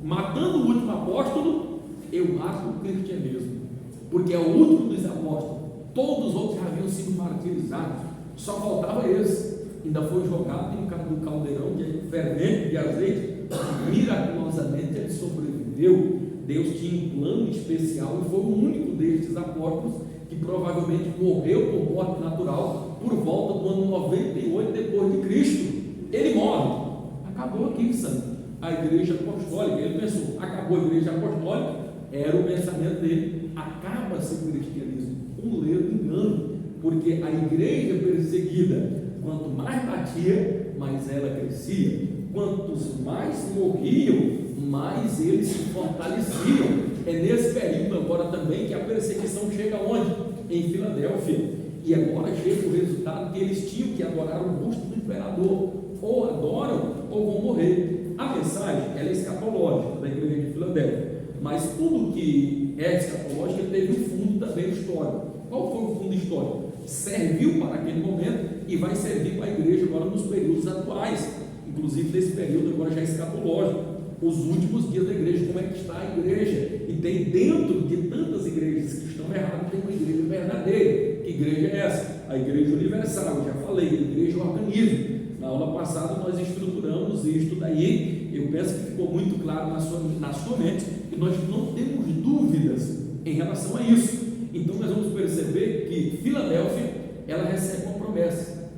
matando o último apóstolo, eu mato o cristianismo, porque é o último dos apóstolos, todos os outros já haviam sido martirizados, só faltava esse. Ainda foi jogado em um caldeirão de fervente de azeite, miraculosamente ele sobreviveu. sobreviveu, Deus tinha um plano especial e foi o único destes apóstolos que provavelmente morreu por morte natural por volta do ano 98 depois de Cristo. Ele morre, acabou aqui, sangue. A igreja apostólica, ele pensou, acabou a igreja apostólica, era o pensamento dele, acaba-se o cristianismo, um ledo engano, porque a igreja perseguida, quanto mais batia, mais ela crescia, quantos mais morriam, mais eles se fortaleciam. É nesse período agora também que a perseguição chega onde? Em Filadélfia, e agora chega o resultado que eles tinham que adorar o rosto do imperador, ou adoram ou vão morrer. A mensagem ela é escatológica da igreja de Filadélfia, mas tudo que é escatológico teve um fundo também histórico. Qual foi o fundo histórico? Serviu para aquele momento e vai servir para a igreja agora nos períodos atuais, inclusive nesse período agora já escatológico, os últimos dias da igreja, como é que está a igreja, e tem dentro de tantas igrejas que estão erradas, tem uma igreja verdadeira. Que igreja é essa? A igreja universal, eu já falei, a igreja organismo. Na aula passada nós estruturamos isto daí, eu penso que ficou muito claro na sua mente, e nós não temos dúvidas em relação a isso. Então nós vamos perceber que Filadélfia, ela recebe uma promessa,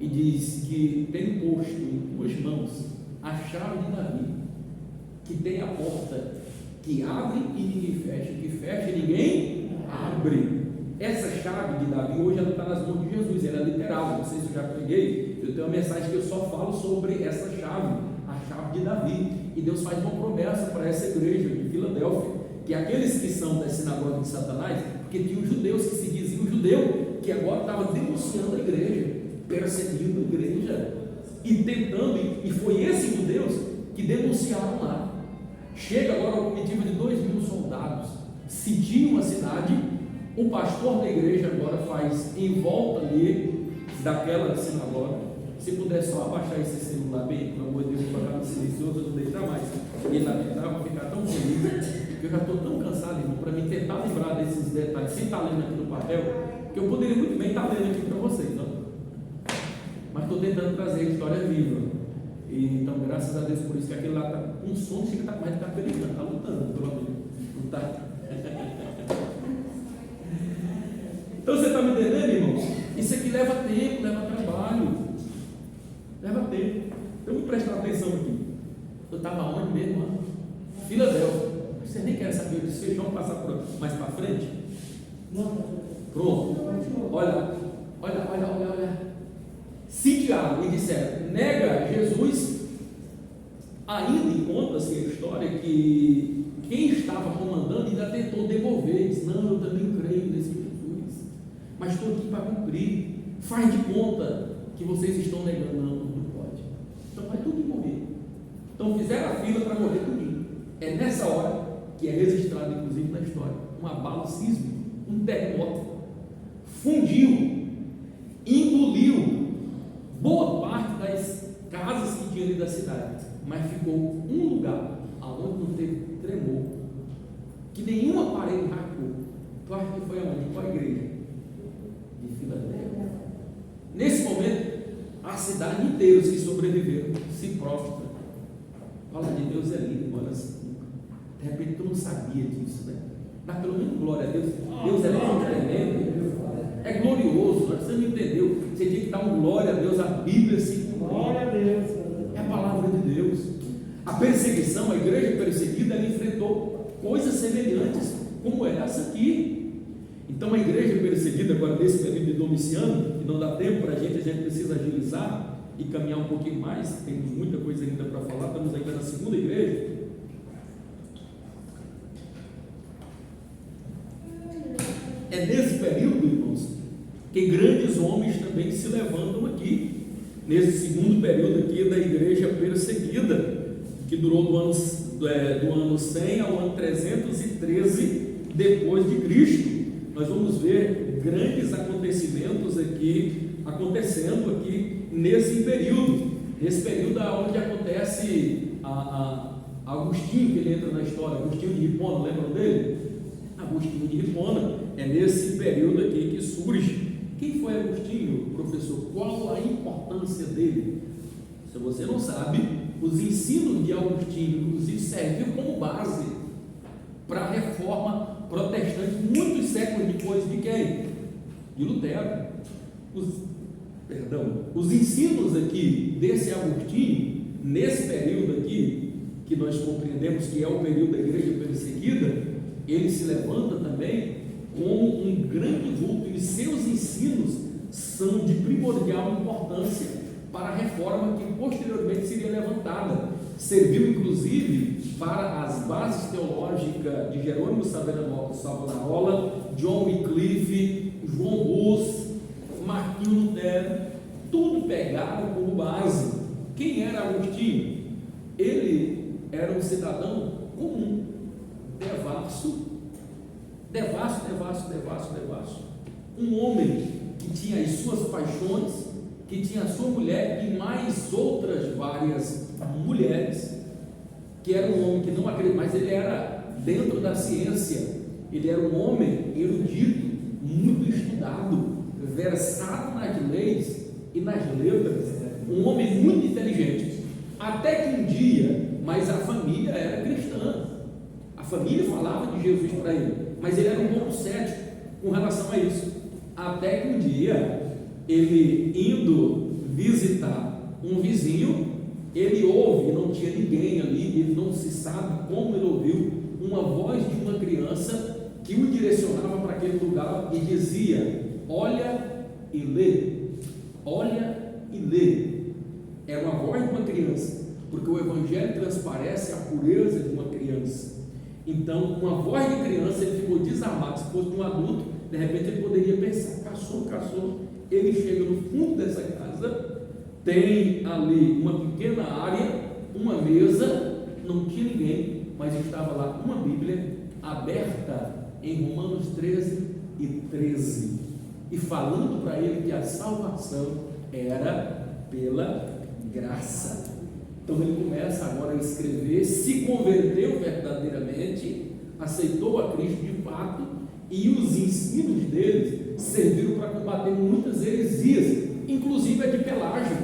e diz que tem posto em tuas mãos a chave de Davi, que tem a porta que abre e ninguém fecha, que fecha e ninguém abre. Essa chave de Davi hoje ela está nas mãos de Jesus, ela é literal. Não sei se eu já preguei, eu tenho uma mensagem que eu só falo sobre essa chave, a chave de Davi, e Deus faz uma promessa para essa igreja de Filadélfia, que aqueles que são da sinagoga de Satanás, porque tinha os judeus que se diziam judeu, que agora estava denunciando a igreja, perseguindo a igreja, e tentando, e foi esses judeus que denunciaram lá. Chega agora a comitiva de 2.000 soldados, sitiam a cidade. O pastor da igreja agora faz em volta ali daquela sinagoga. Se puder só abaixar esse celular bem, pelo amor de Deus, para ficar silencioso, eu não deixar mais. Ele lamentar, vou ficar tão feliz, porque eu já estou tão cansado, irmão, para mim tentar lembrar desses detalhes, sem estar lendo aqui no papel, que eu poderia muito bem estar lendo aqui para vocês, não? Mas estou tentando trazer a história viva. E, então, graças a Deus por isso que aquele lá está com um som, chega a estar mais de capelitando, está lutando, pelo menos. Não está. Então você está me entendendo, irmão? Isso aqui leva tempo, leva trabalho, leva tempo. Então me prestar atenção aqui. Eu estava onde mesmo? Filadélfia. Vocês nem querem saber o desfecho, vamos passar por mais para frente? Pronto. Olha. Sitiaram e disseram: nega Jesus. Ainda encontra-se a história que quem estava comandando ainda tentou devolver. Disse: não, eu também creio nesse Jesus, mas estou aqui para cumprir. Faz de conta que vocês estão negando. Não pode. Então vai tudo morrer. Então fizeram a fila para morrer tudinho. É nessa hora que é registrado, inclusive, na história, um abalo sísmico, um terremoto, fundiu, engoliu boa parte das casas que tinha ali da cidade, mas ficou um lugar aonde não teve tremor, que nenhuma parede rachou. Tu acha que foi aonde? Qual a igreja? De Filadélfia. Nesse momento, a cidade inteira, os que sobreviveram, se prostra. Fala de Deus é lindo, mano. De repente tu não sabia disso, né? Dá pelo menos glória a Deus. Deus é tremendo, é glorioso. Você não entendeu? Você tinha que dar um glória a Deus. A Bíblia se cumpre. Glória a Deus. É a palavra de Deus. A perseguição, a igreja perseguida, ela enfrentou coisas semelhantes como essa aqui. Então a igreja perseguida agora nesse período de Domiciano, que não dá tempo para a gente precisa agilizar e caminhar um pouquinho mais, temos muita coisa ainda para falar, estamos ainda na segunda igreja. É nesse período, irmãos, que grandes homens também se levantam aqui, nesse segundo período aqui da igreja perseguida, que durou do ano 100 ao ano 313 depois de Cristo. Nós vamos ver grandes acontecimentos aqui, acontecendo aqui nesse período onde acontece Agostinho, que ele entra na história, Agostinho de Hipona, lembram dele? Agostinho de Hipona, é nesse período aqui que surge. Quem foi Agostinho, professor? Qual a importância dele? Se você não sabe, os ensinos de Agostinho, inclusive, serviu como base para a reforma protestante muitos séculos depois de quem? De Lutero. Os ensinos aqui desse Agostinho, nesse período aqui, que nós compreendemos que é o período da igreja perseguida, ele se levanta também como um grande vulto, e seus ensinos são de primordial importância para a reforma que posteriormente seria levantada. Serviu inclusive para as bases teológicas de Jerônimo Savonarola, John Wycliffe, João Hus, Martinho Lutero, tudo pegaram como base. Quem era Agostinho? Ele era um cidadão comum, devasso, um homem que tinha as suas paixões, que tinha a sua mulher e mais outras várias mulheres, que era um homem que não acreditava, mas ele era dentro da ciência, ele era um homem erudito, muito estudado, versado nas leis e nas letras, um homem muito inteligente, até que um dia, mas a família era cristã, a família falava de Jesus para ele, mas ele era um pouco cético com relação a isso, até que um dia, ele indo visitar um vizinho, ele ouve, não tinha ninguém ali, ele não se sabe como ele ouviu, uma voz de uma criança que o direcionava para aquele lugar e dizia: olha e lê, olha e lê. Era uma voz de uma criança, porque o Evangelho transparece a pureza de uma criança. Então, uma voz de criança, ele ficou desarmado. Se fosse de um adulto, de repente ele poderia pensar: caçou. Ele chega no fundo dessa casa, tem ali uma pequena área, uma mesa, não tinha ninguém, mas estava lá uma Bíblia aberta em Romanos 13:13, e falando para ele que a salvação era pela graça. Então ele começa agora a escrever, se converteu verdadeiramente, aceitou a Cristo de fato, e os ensinos deles serviram para combater muitas heresias, inclusive a de Pelágio,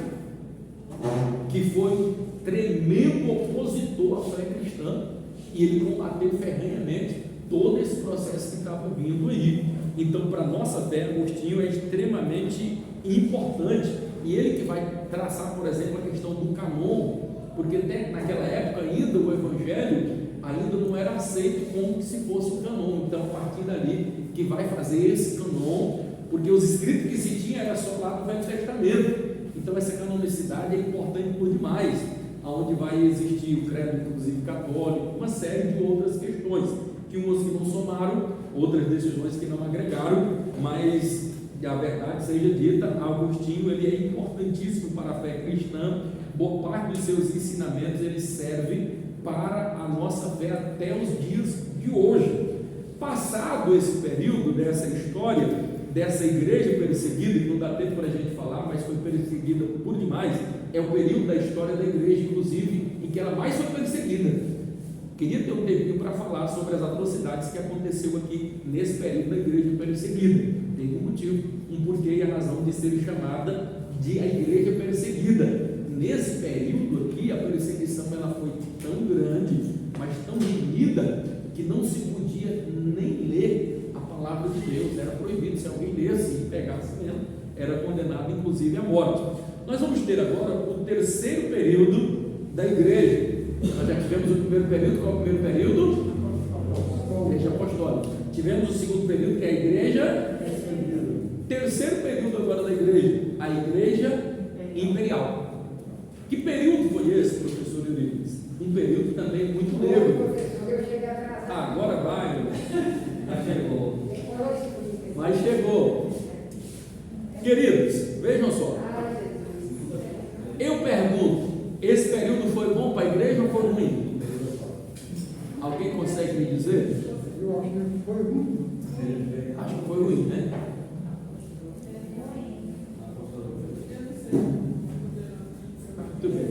que foi um tremendo opositor à fé cristã, e ele combateu ferrenhamente todo esse processo que estava vindo aí. Então, para a nossa fé, Agostinho é extremamente importante, e ele que vai traçar, por exemplo, a questão do canon, porque até naquela época ainda o Evangelho ainda não era aceito como se fosse um canon. Então, a partir dali que vai fazer esse canon, porque os escritos que se tinha era só lá do Velho Testamento. Então, essa canonicidade é importante por demais, aonde vai existir o credo, inclusive católico, uma série de outras questões, que umas que não somaram, outras decisões que não agregaram, mas a verdade seja dita, Agostinho ele é importantíssimo para a fé cristã. Boa parte dos seus ensinamentos ele serve para a nossa fé até os dias de hoje. Passado esse período dessa história, dessa igreja perseguida, que não dá tempo para a gente falar, mas foi perseguida por demais, é o período da história da igreja, inclusive, em que ela mais foi perseguida. Queria ter um tempinho para falar sobre as atrocidades que aconteceu aqui nesse período da igreja perseguida. Tem um motivo, um porquê e a razão de ser chamada de a igreja perseguida. Nesse período aqui, a perseguição ela foi tão grande, mas tão unida, que não se podia nem ler a palavra de Deus. Era proibido, se alguém lesse e pegasse mesmo, era condenado inclusive à morte. Nós vamos ter agora o terceiro período da igreja. Nós já tivemos o primeiro período. Qual é o primeiro período? Igreja apostólica. Tivemos o segundo período, que é a igreja. Terceiro período agora da igreja, a igreja imperial. Que período foi esse, professor Euripides? Um período também muito negro. Agora vai, mas chegou. Queridos, vejam só. Eu pergunto, esse período foi bom para a igreja ou foi ruim? Alguém consegue me dizer? Eu acho que foi ruim. Acho que foi ruim, né? Muito bem.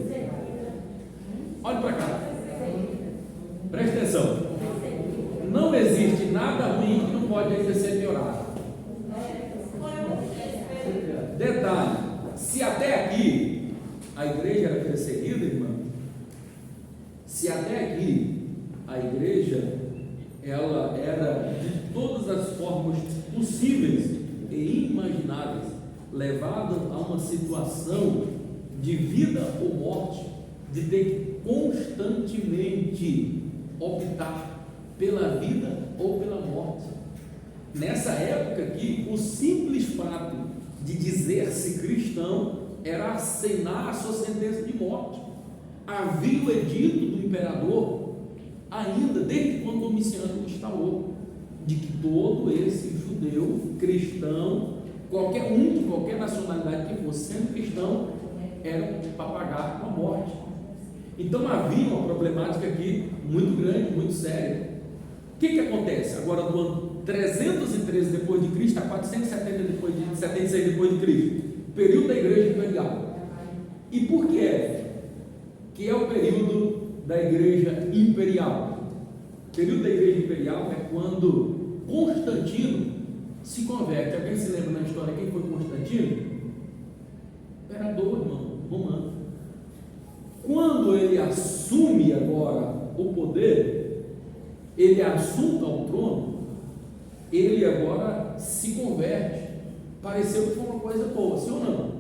Olhe para cá. Preste atenção. Não existe nada ruim que não pode ainda ser piorado. Detalhe: se até aqui a igreja era perseguida, irmão, Se até aqui a igreja ela era de todas as formas possíveis e imagináveis levada a uma situação de vida ou morte, de ter que constantemente optar pela vida ou pela morte. Nessa época aqui, o simples fato de dizer-se cristão era acenar a sua sentença de morte. Havia o edito do imperador, ainda desde quando Domiciano instalou, de que todo esse judeu cristão, qualquer um de qualquer nacionalidade que fosse sendo cristão, era para pagar com a morte. Então havia uma problemática aqui muito grande, muito séria. O que acontece? Agora do ano 313 depois de Cristo a 476 depois de Cristo, período da igreja imperial. E por que é o período da igreja imperial? O período da igreja imperial é quando Constantino se converte. Alguém se lembra na história quem foi Constantino? Imperador, irmão, romano. Quando ele assume agora o poder, ele assunta ao trono, ele agora se converte. Pareceu que foi uma coisa boa, sim ou não?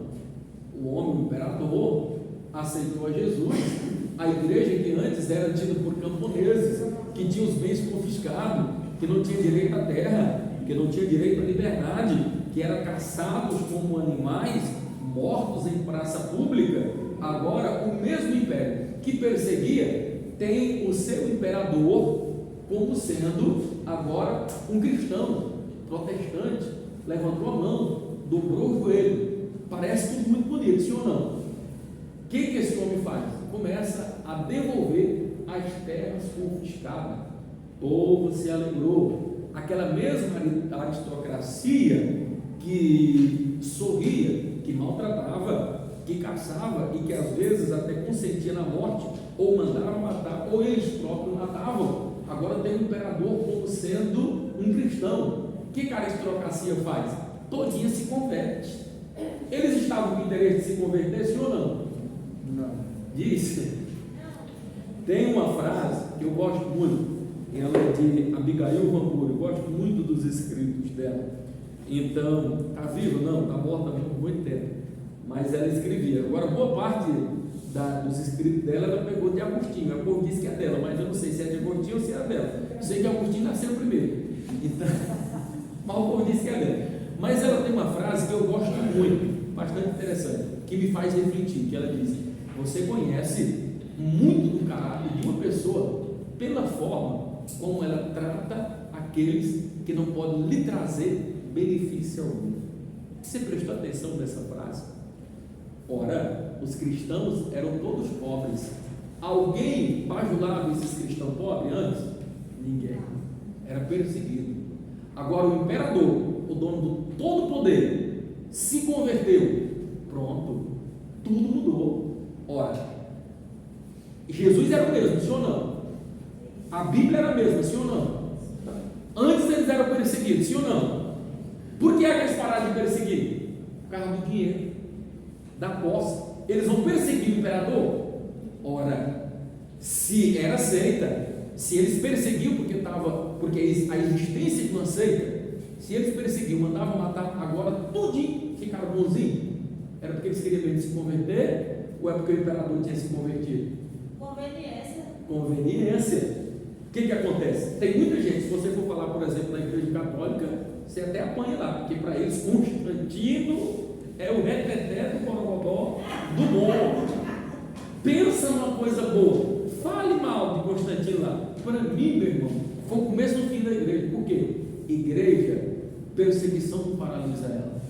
O homem, o imperador, aceitou a Jesus. A igreja que antes era tida por camponeses, que tinha os bens confiscados, que não tinha direito à terra, que não tinha direito à liberdade, que eram caçados como animais, mortos em praça pública. Agora o mesmo império que perseguia tem o seu imperador como sendo agora um cristão protestante. Levantou a mão, dobrou o joelho. Parece tudo muito bonito, sim ou não? O que esse homem faz? Começa a devolver as terras confiscadas. O povo se alegrou. Aquela mesma aristocracia que sorria, que maltratava, que caçava e que às vezes até consentia na morte, ou mandava matar, ou eles próprios matavam. Agora tem o imperador como sendo um cristão. O que a aristocracia faz? Todinha se converte. Eles estavam com interesse de se converter, sim ou não? Não. Disse. Tem uma frase que eu gosto muito, ela é de Abigail Van eu gosto muito dos escritos dela. Então, está viva? Não, está morta há muito tempo. Mas ela escrevia. Agora, boa parte dos escritos dela, ela pegou de Agostinho. A povo diz que é dela, mas eu não sei se é de Agostinho ou se é dela. Eu sei que Agostinho nasceu primeiro. Então, mas o povo diz que é dela. Mas ela tem uma frase que eu gosto muito, bastante interessante, que me faz refletir, que ela diz: você conhece muito do caráter de uma pessoa pela forma como ela trata aqueles que não podem lhe trazer benefício algum. Você prestou atenção nessa frase? Ora, os cristãos eram todos pobres. Alguém bajulava esses cristãos pobres antes? Ninguém. Era perseguido. Agora o imperador, o dono do todo poder, se converteu. Pronto, tudo mudou. Ora, Jesus era o mesmo, sim ou não? A Bíblia era a mesma, sim ou não? Antes eles eram perseguidos, sim ou não? Por que eles pararam de perseguir? Por causa do dinheiro, da posse. Eles vão perseguir o imperador? Ora, se era seita, se eles perseguiam porque a existência de uma seita, se eles perseguiam, mandavam matar, agora tudinho ficaram bonzinhos, era porque eles queriam mesmo se converter, ou é porque o imperador tinha se convertido? Conveniência. O que acontece? Tem muita gente, se você for falar, por exemplo, na igreja católica, você até apanha lá, porque para eles Constantino é o reteté do Borogodó do bom. Pensa numa coisa boa, fale mal de Constantino lá. Para mim, meu irmão, foi o começo do fim da igreja. Por quê? Igreja, perseguição não paralisa ela.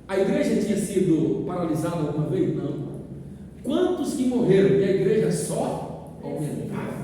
A igreja tinha sido paralisada alguma vez? Não. Quantos que morreram e a igreja só aumentava?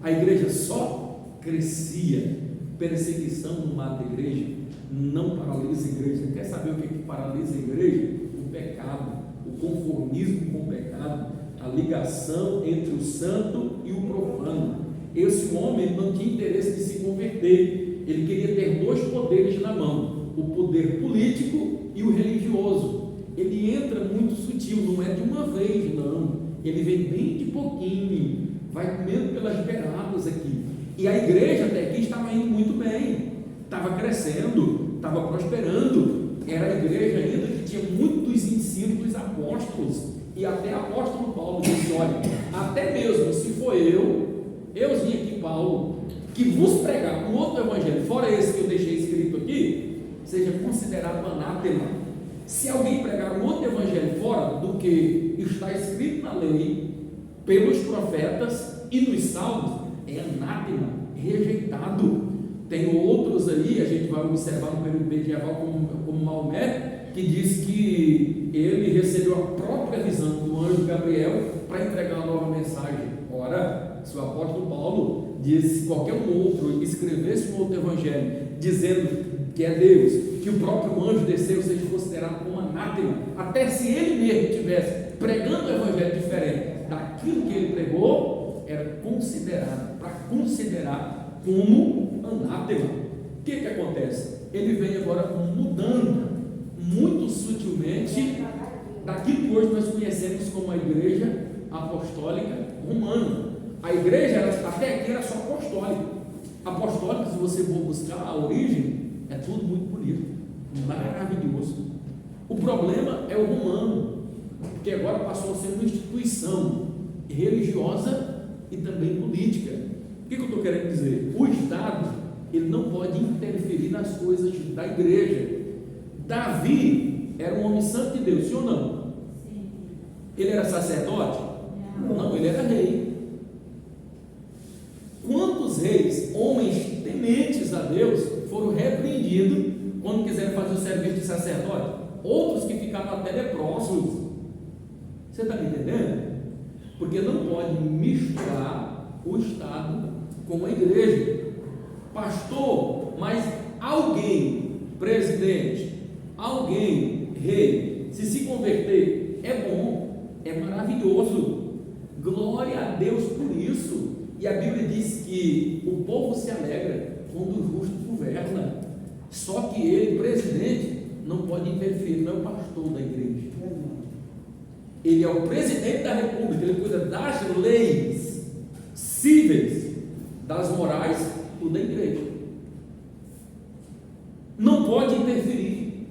A igreja só crescia. Perseguição não mata a igreja, não paralisa a igreja. Quer saber o que paralisa a igreja? O pecado, o conformismo com o pecado, a ligação entre o santo e o profano. Esse homem não tinha interesse de se converter, ele queria ter dois poderes na mão, o poder político e o religioso. Ele entra muito sutil, não é de uma vez, não, ele vem bem de pouquinho, vai comendo pelas beiradas aqui. E a igreja até aqui estava indo muito bem, estava crescendo, estava prosperando. Era a igreja ainda que tinha muitos ensinos dos apóstolos. E até o apóstolo Paulo disse: olha, até mesmo se for euzinho aqui, Paulo, que vos pregar um outro evangelho, fora esse que eu deixei escrito aqui, seja considerado anátema. Se alguém pregar um outro evangelho fora do que está escrito na lei, pelos profetas e nos salmos, é anátema, rejeitado. Tem outros aí, a gente vai observar no período medieval, como Maomé, que diz que ele recebeu a própria visão do anjo Gabriel para entregar uma nova mensagem. Ora, se o apóstolo Paulo diz, se qualquer um outro escrevesse um outro evangelho dizendo que é Deus, que o próprio anjo desceu, seja considerado como anátema, até se ele mesmo estivesse pregando um evangelho diferente daquilo que ele pregou, era considerado, para considerar como anátema. O que acontece? Ele vem agora mudando muito sutilmente daquilo que hoje nós conhecemos como a igreja apostólica romana. A igreja, até aqui, era só apostólica. Apostólica, se você for buscar a origem, é tudo muito bonito, maravilhoso. O problema é o romano, porque agora passou a ser uma instituição religiosa e também política. O que eu estou querendo dizer? O Estado, ele não pode interferir nas coisas da igreja. Davi era um homem santo de Deus, sim ou não? Sim. Ele era sacerdote? Não, ele era rei. Quantos reis, homens tementes a Deus, foram repreendidos quando quiseram fazer o serviço de sacerdote? Outros que ficaram até leprosos. Você está me entendendo? Porque não pode misturar o Estado com a igreja. Pastor, mas alguém, presidente, alguém, rei, se converter, é bom, é maravilhoso. Glória a Deus por isso. E a Bíblia diz que o povo se alegra quando o justo governa. Só que ele, presidente, não pode interferir, não é o pastor da igreja. Ele é o presidente da república, ele cuida das leis cíveis, das morais ou da igreja. Não pode interferir.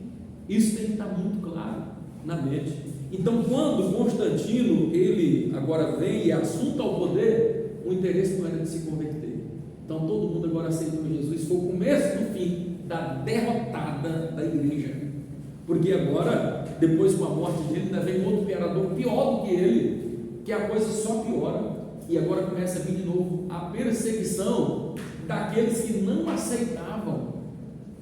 Isso tem que estar muito claro na mente. Então, quando Constantino, ele agora vem e assunta ao poder, o interesse não era de se converter. Então todo mundo agora aceitou Jesus. Foi o começo do fim da derrotada da igreja. Porque agora, depois com a morte dele, ainda vem outro imperador pior do que ele, que a coisa só piora. E agora começa a vir de novo a perseguição daqueles que não aceitavam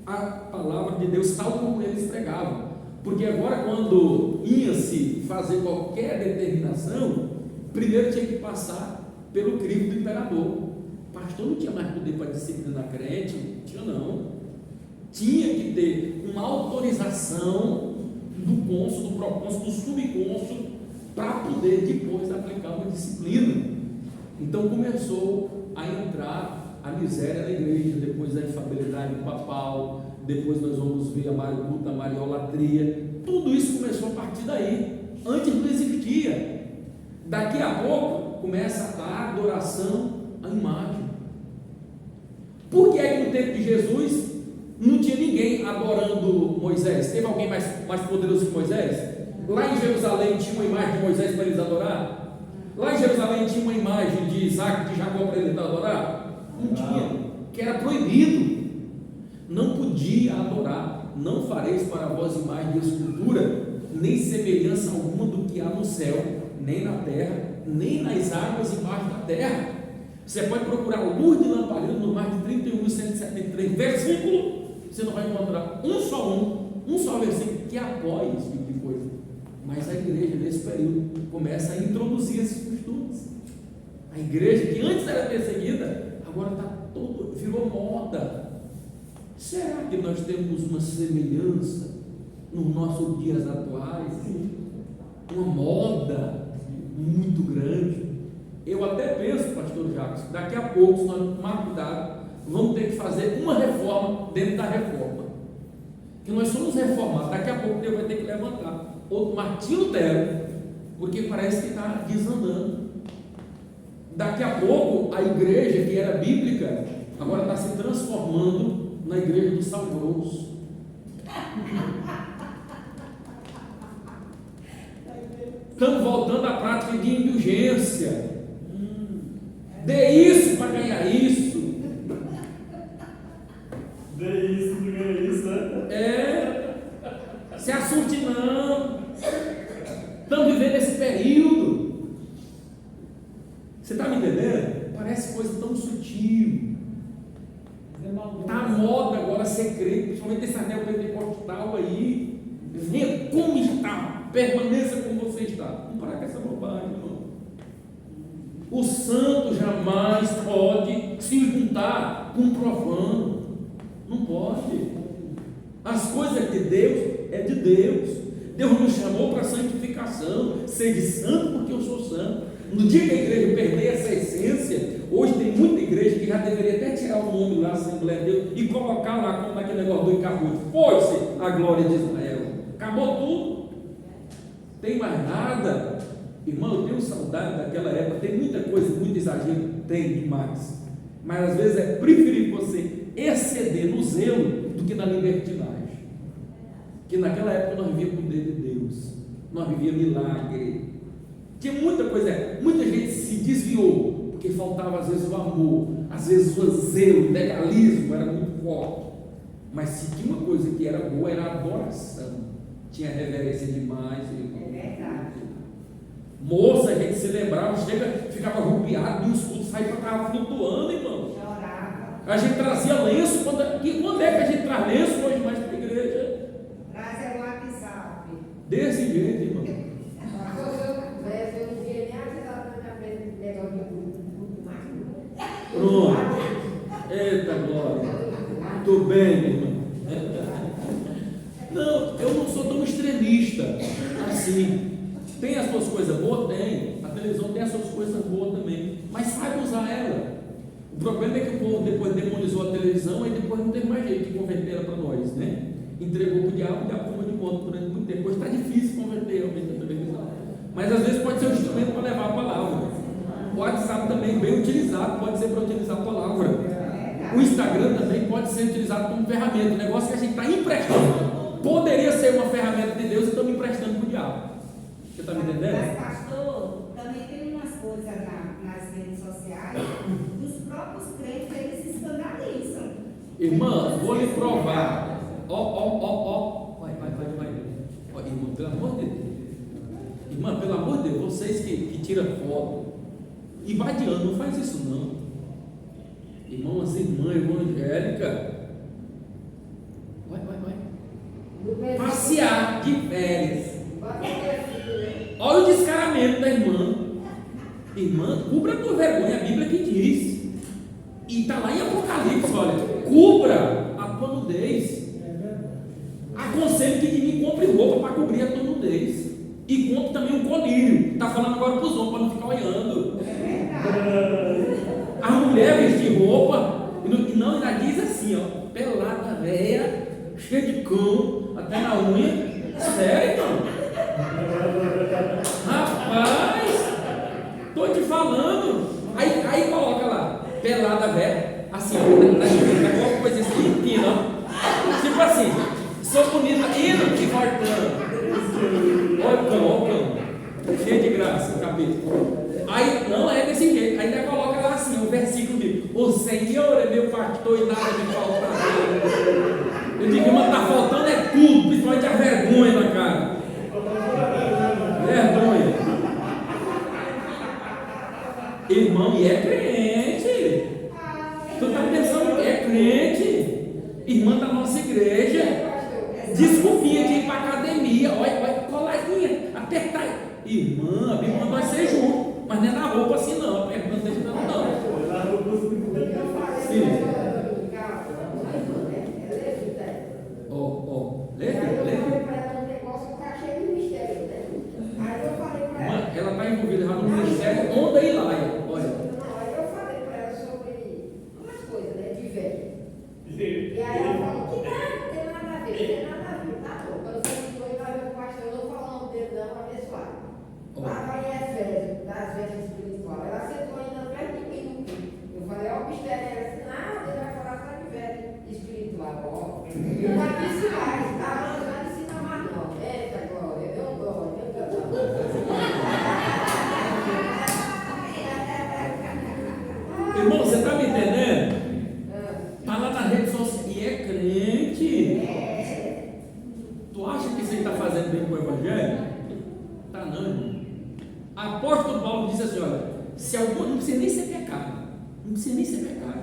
a palavra de Deus tal como eles pregavam. Porque agora, quando ia-se fazer qualquer determinação, primeiro tinha que passar pelo crivo do imperador. O pastor não tinha mais poder para disciplinar crente, tinha não. Tinha que ter uma autorização do cônsul, do procônsul, do subcônsul, para poder depois aplicar uma disciplina. Então começou a entrar a miséria na igreja, depois a infabilidade papal, depois nós vamos ver a maricota, a mariolatria. Tudo isso começou a partir daí. Antes não existia. Daqui a pouco começa a adoração à imagem. Por que é que no tempo de Jesus não tinha ninguém adorando Moisés? Teve alguém mais poderoso que Moisés? Lá em Jerusalém tinha uma imagem de Moisés para eles adorar? Lá em Jerusalém tinha uma imagem de Isaac, de Jacó para eles adorar? Não tinha, que era proibido. Não podia adorar. Não fareis para vós imagem de escultura, nem semelhança alguma do que há no céu, nem na terra, nem nas águas embaixo da terra. Você pode procurar luz de lamparina no mais de 31.173 versículos, você não vai encontrar um só versículo que apoie esse tipo de coisa. Mas a igreja nesse período começa a introduzir esses costumes. A igreja que antes era perseguida, agora virou moda. Será que nós temos uma semelhança nos nossos dias atuais? Uma moda muito grande. Eu até penso, pastor Jacques, daqui a pouco, se nós não tomarmos cuidado, vamos ter que fazer uma reforma dentro da reforma. Que nós somos reformados, daqui a pouco Deus vai ter que levantar outro Martim Lutero, porque parece que está desandando. Daqui a pouco, a igreja que era bíblica, agora está se transformando na igreja do sal grosso. Estamos voltando à prática de indulgência. Dê isso para ganhar isso. Dê isso para ganhar isso, né? Se assuste não. Estamos vivendo esse período. Você está me entendendo? Parece coisa tão sutil. Está moda agora ser crente, principalmente esse anel pentecostal aí. Venha como está, permaneça como você está. Não para com essa bobagem, não. O santo jamais pode se juntar com um profano. Não pode. As coisas de Deus é de Deus. Deus nos chamou para santificação. Sede santo porque eu sou santo. No dia que a igreja perder essa essência, hoje tem muita igreja que já deveria até tirar o nome lá, Assembleia de Deus, e colocar lá como naquele negócio do Icarus. Foi-se a glória de Israel. Acabou tudo. Tem mais nada. Irmão, eu tenho saudade daquela época. Tem muita coisa, muito exagero, tem demais. Mas às vezes é preferível você exceder no zelo do que na libertinagem. Que naquela época nós vivíamos com o poder de Deus, nós vivíamos milagre. Tinha muita coisa, muita gente se desviou, porque faltava às vezes o amor, às vezes o zelo, o legalismo era muito forte. Mas se tinha uma coisa que era boa, era a adoração. Tinha reverência demais, irmão. É verdade. Moça, a gente se lembrava, ficava arrupiado, e os cultos saíam para cá flutuando, irmão. Chorava. A gente trazia lenço. Quando é que a gente traz lenço hoje mais para a igreja? Traz o WhatsApp. Desse jeito, irmão. Eu não via nem avisar na minha frente de negócio de muito mais. Pronto. Eita glória. Tudo bem, meu irmão. Não, eu não sou tão extremista assim. Tem as suas coisas boas? Tem. A televisão tem as suas coisas boas também. Mas saiba usar ela. O problema é que o povo depois demonizou a televisão e depois não teve mais jeito de converter ela para nós, né? Entregou para o diabo tomou de conta durante muito tempo. Hoje está difícil converter realmente a televisão. Mas às vezes pode ser um instrumento para levar a palavra. O WhatsApp também, bem utilizado, pode ser para utilizar a palavra. O Instagram também pode ser utilizado como ferramenta. O negócio que a gente está emprestando poderia ser uma ferramenta de Deus e estamos emprestando para o diabo. Você está me entendendo? Mas, pastor, também tem umas coisas nas redes sociais, dos próprios crentes, eles se escandalizam. Irmã, vou lhe provar. Ó. Vai. Ó, irmã, pelo amor de Deus. Irmã, pelo amor de Deus, vocês que tiram foto e vai de ano, não faz isso não. Irmão, as irmãs evangélicas. Vai. Passear de férias. Olha o descaramento da irmã. Irmã, cubra a tua vergonha, a Bíblia que diz. E está lá em Apocalipse, olha. Cubra a tua nudez. Aconselho que de mim compre roupa para cobrir a tua nudez. E compre também um colírio. Está falando agora para os homens, para não ficar olhando. A mulher vestir roupa, e não ainda diz assim, ó. Pelada, velha, cheia de cão, até na unha. Sério, então? Rapaz, tô te falando. Aí coloca lá, pelada velha, assim, na esquerda, coloca coisa assim, ó. Tipo assim, sou bonita, indo e voltando. Olha o cão, cheio de graça o capítulo. Aí, não é desse jeito, ainda coloca lá assim, o versículo de: o Senhor é meu pastor e nada me faltará. Eu digo, mas está faltando é tudo, principalmente a vergonha na cara. Vergonha. Irmão, e é crente. Tu está pensando que é crente? Irmã da nossa igreja. Desculpinha de ir para a academia. Olha, coladinha, apertar. Irmã, a Bíblia não vai ser junto. Mas não é na roupa assim não. Não deixa não. Sim. Ela está envolvida já no ministério, onda e laia. Olha. Aí eu falei para ela sobre umas coisas, né, de velho. E aí ela falou que não tem nada a ver, tá bom. Quando você me foi, vai ver o pastor, eu não vou falar o nome dele não, abençoado. Lá vai em Efésios, das vestes espirituais. Ela sentou ainda Irmão, você está me entendendo? Está lá na rede social e é crente. Tu acha que você está fazendo bem com o Evangelho? Tá não, irmão. Apóstolo Paulo diz assim: olha, se algum, não precisa nem ser pecado, não precisa nem ser pecado.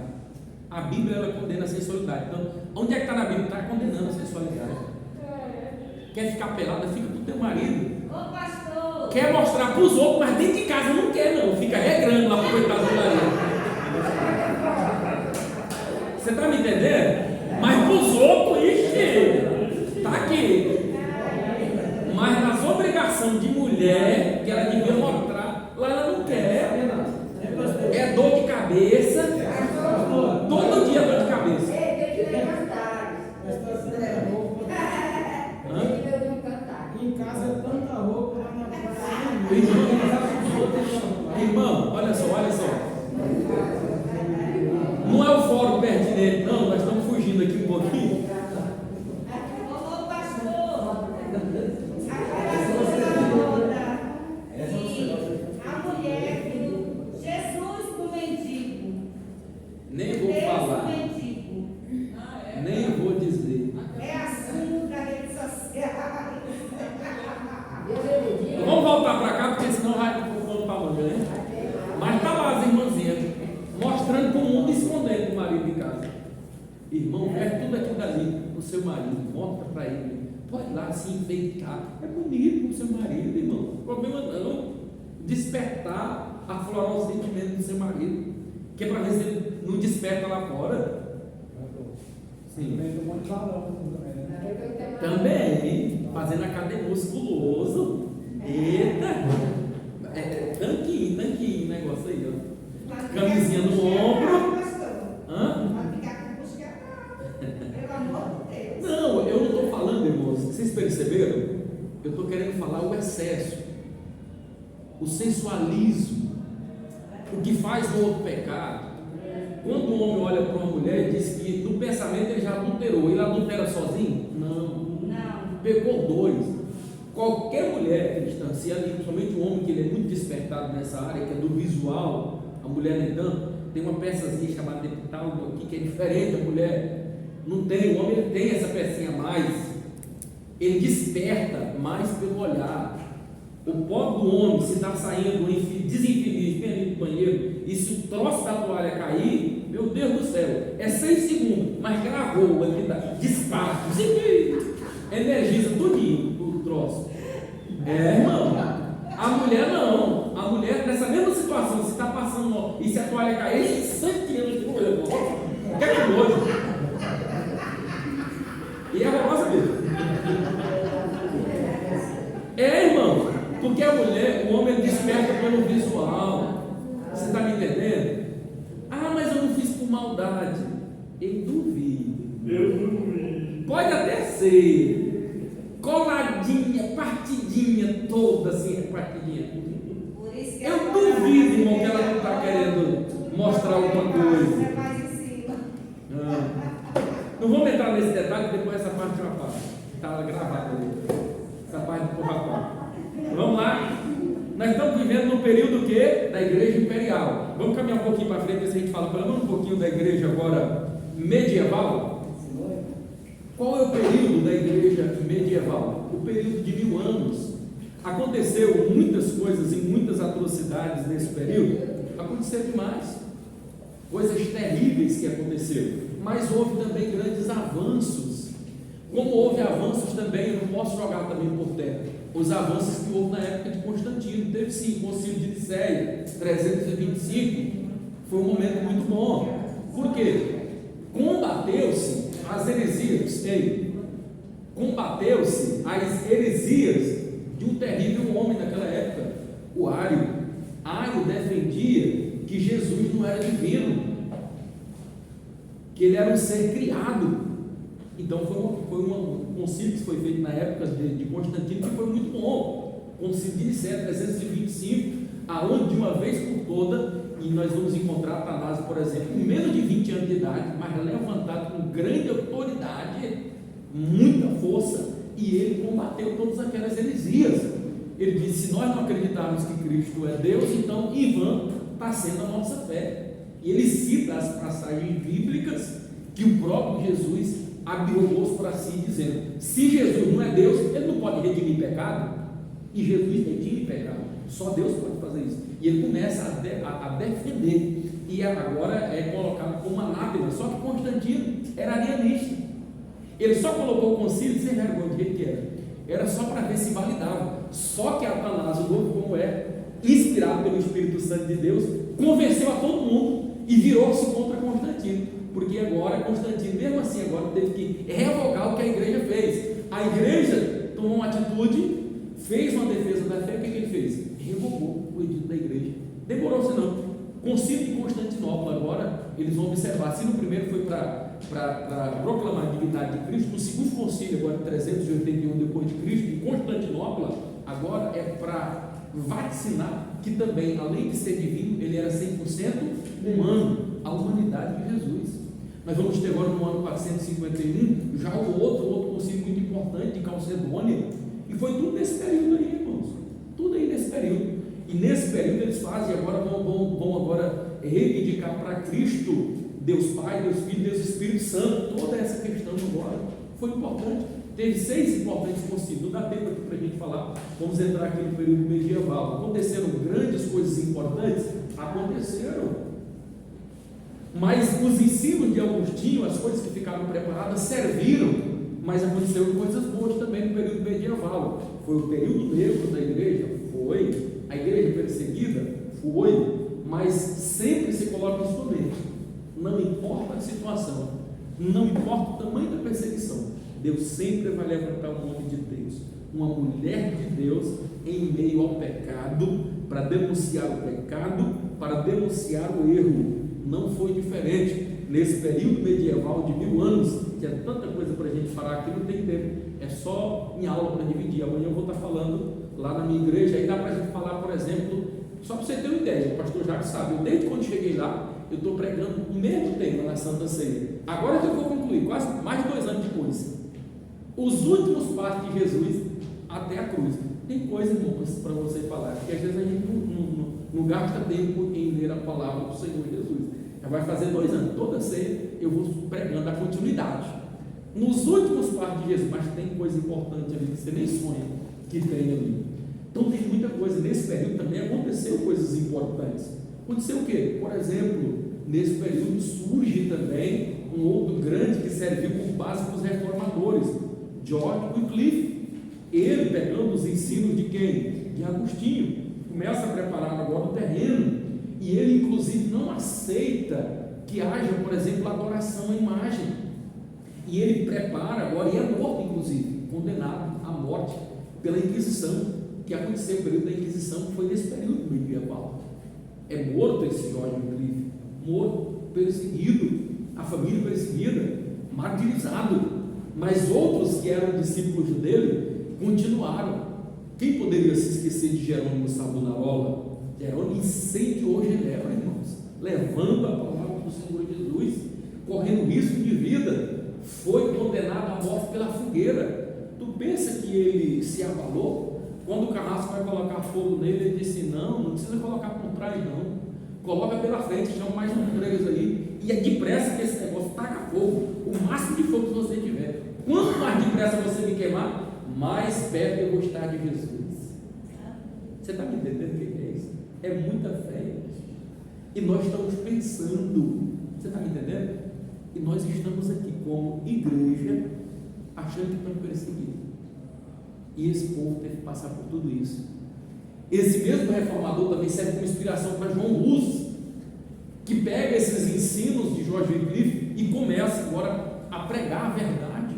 A Bíblia ela condena a sensualidade. Então, onde é que está na Bíblia? Está condenando a sensualidade. Quer ficar pelada? Fica com o teu marido. Ô pastor! Quer mostrar para os outros, mas dentro de casa não quer, não. Fica regrando lá para o coitado do marido. Você está me entendendo? Mas para os outros, ixi, está aqui. Mas nas obrigações de mulher, que ela devia mostrar, lá ela não quer. É dor de cabeça. Todo dia dor de cabeça. Em casa é tanta roupa, lá na praia. Irmão, olha só. Não é o fórum pertinente, não, nós estamos fugindo aqui um pouquinho. Ô pastor! Aquela coisa toda. E a mulher viu Jesus do mendigo. Nem vou Deus falar, do mendigo. nem vou dizer. É assunto da rede social. Vamos voltar para cá, porque senão vai para longe, né? Mas está lá as irmãzinhas, mostrando para o mundo escondendo o marido em casa. Irmão, é tudo aquilo dali, o seu marido, mostra para ele. Pode ir lá se enfeitar. É bonito o seu marido, irmão. O problema não despertar, aflorar o sentimento do seu marido. Que é para ver se ele não desperta lá fora. Sim. Também, fazendo academia musculoso. Eita! Tanquinho, negócio aí, ó. Camisinha no ombro. Hã? Vai ficar com busca, pelo amor de Deus. Não, eu não estou falando, irmãos. Vocês perceberam? Eu estou querendo falar o excesso, o sensualismo, o que faz o outro pecado. Quando o homem olha para uma mulher e diz que no pensamento ele já adulterou, ele adultera sozinho? Não. Pecou dois. Qualquer mulher cristã, se ela, principalmente o homem que ele é muito despertado nessa área, que é do visual, a mulher nem tanto, tem uma peçazinha chamada epitalmo aqui que é diferente da mulher. Não tem, o homem ele tem essa pecinha a mais. Ele desperta mais pelo olhar. O pobre do homem, se está saindo desinfeliz, tem ali no banheiro, e se o troço da toalha cair, meu Deus do céu, é 6 segundos, mas gravou aqui, dispara, energiza tudinho o troço. É, irmão. A mulher não. A mulher, nessa mesma situação, se está passando e se a toalha cair, ele santinho de olho. Quer que nojo. E é horrorosa mesmo. É, irmão. Porque a mulher, o homem desperta pelo visual. Você está me entendendo? Ah, mas eu não fiz por maldade. Eu duvido. Pode até ser. Coladinha, partidinha toda assim, partidinha. Por isso que Eu duvido, irmão, que ela não está querendo mostrar alguma coisa. é mais em cima. Não vamos entrar nesse detalhe, depois essa parte é uma parte. Está gravada ali. Essa parte do rapaz. Vamos lá. Nós estamos vivendo no período que? Da igreja imperial. Vamos caminhar um pouquinho para frente, ver se a gente fala pelo menos um pouquinho da igreja agora medieval. Qual é o período da igreja medieval? O período de 1000 anos. Aconteceu muitas coisas e muitas atrocidades nesse período. Aconteceu demais. Coisas terríveis que aconteceram. Mas houve também grandes avanços. Como houve avanços também, eu não posso jogar também por terra os avanços que houve na época de Constantino. Teve sim, o Concílio de Nicéia, 325, foi um momento muito bom. Por quê? Combateu-se as heresias, combateu-se as heresias de um terrível homem naquela época, o Ário. Ário defendia que Jesus não era divino, que ele era um ser criado. Então foi um concílio que foi feito na época de Constantino, que foi muito bom. Concílio de Nicéia 325, aonde de uma vez por toda, e nós vamos encontrar Atanásio, por exemplo, com menos de 20 anos de idade, mas levantado com grande autoridade, muita força, e ele combateu todas aquelas heresias. Ele disse: se nós não acreditarmos que Cristo é Deus, então em vão está sendo a nossa fé. E ele cita as passagens bíblicas que o próprio Jesus habilitou para si, dizendo: se Jesus não é Deus, ele não pode redimir pecado, e Jesus redime pecado, só Deus pode fazer isso. E ele começa a defender, e agora é colocado como anátema. Só que Constantino era arianista, ele só colocou o concílio sem vergonha do jeito que era só para ver se validava. Só que Atanásio Novo, como inspirado pelo Espírito Santo de Deus, convenceu a todo mundo e virou-se contra Constantino, porque agora Constantino, mesmo assim, agora teve que revogar o que a igreja fez. A igreja tomou uma atitude, fez uma defesa da fé. O que ele fez? Revogou o edito da igreja. Demorou-se não. Concílio de Constantinopla, agora eles vão observar, se no primeiro foi para proclamar a divindade de Cristo, no segundo concílio, agora 381 depois de Cristo, em Constantinopla, agora é para vaticinar que também, além de ser divino, ele era 100% humano, a humanidade de Jesus. Nós vamos ter agora no ano 451 já o outro concílio muito importante de Calcedônia, e foi tudo nesse período aí, irmãos, tudo aí nesse período. E nesse período eles fazem, agora vão agora reivindicar para Cristo, Deus Pai, Deus Filho, Deus Espírito Santo. Toda essa questão agora foi importante. Teve 6 importantes concílios. Não dá tempo aqui para a gente falar. Vamos entrar aqui no período medieval. Aconteceram grandes coisas importantes? Aconteceram. Mas os ensinos de Agostinho, as coisas que ficaram preparadas, serviram. Mas aconteceram coisas boas também no período medieval. Foi o período negro da igreja? Foi. A igreja perseguida? Foi. Mas sempre se coloca isso no meio. Não importa a situação, não importa o tamanho da perseguição, Deus sempre vai levantar um homem de Deus, uma mulher de Deus em meio ao pecado, para denunciar o pecado, para denunciar o erro. Não foi diferente nesse período medieval de 1000 anos, que é tanta coisa para a gente falar aqui, não tem tempo, é só em aula para dividir. Amanhã eu vou estar falando lá na minha igreja, aí dá para a gente falar, por exemplo, só para você ter uma ideia, o pastor Jacques sabe, eu desde quando cheguei lá, eu estou pregando o mesmo tema na Santa Ceia. Agora que eu vou concluir, quase mais de 2 anos depois, os últimos passos de Jesus até a cruz. Tem coisa, irmãos, para você falar, porque às vezes a gente não gasta tempo em ler a palavra do Senhor Jesus. Já vai fazer 2 anos, toda ceia eu vou pregando a continuidade. Nos últimos passos de Jesus, mas tem coisa importante ali que você nem sonha que tem ali. Então tem muita coisa. Nesse período também aconteceu coisas importantes. Aconteceu o quê? Por exemplo, nesse período surge também um outro grande que serviu como base para os reformadores, George Wycliffe. Ele, pegando os ensinos de quem? De Agostinho, começa a preparar agora o terreno, e ele inclusive não aceita que haja, por exemplo, adoração à imagem, e ele prepara agora, e é morto inclusive, condenado à morte pela Inquisição, que aconteceu. O período da Inquisição foi nesse período medieval. É morto esse George Wycliffe, morto, perseguido, a família perseguida, martirizado, mas outros que eram discípulos dele continuaram. Quem poderia se esquecer de Jerônimo Savonarola? Jerônimo incendiou Genebra, irmãos, levando a palavra do Senhor Jesus, correndo risco de vida, foi condenado à morte pela fogueira. Tu pensa que ele se abalou? Quando o carrasco vai colocar fogo nele, ele disse: não precisa colocar por trás não, coloca pela frente, chama mais um 3 aí, e é depressa que esse negócio taca fogo, o máximo de fogo que você tiver. Quanto mais depressa você me queimar, mais perto eu vou estar de Jesus. Você está me entendendo o que é isso? É muita fé. E nós estamos pensando, você está me entendendo? E nós estamos aqui como igreja, achando que estamos perseguidos. E esse povo teve que passar por tudo isso. Esse mesmo reformador também serve como inspiração para João Hus, que pega esses ensinos de George Wycliffe e começa agora a pregar a verdade.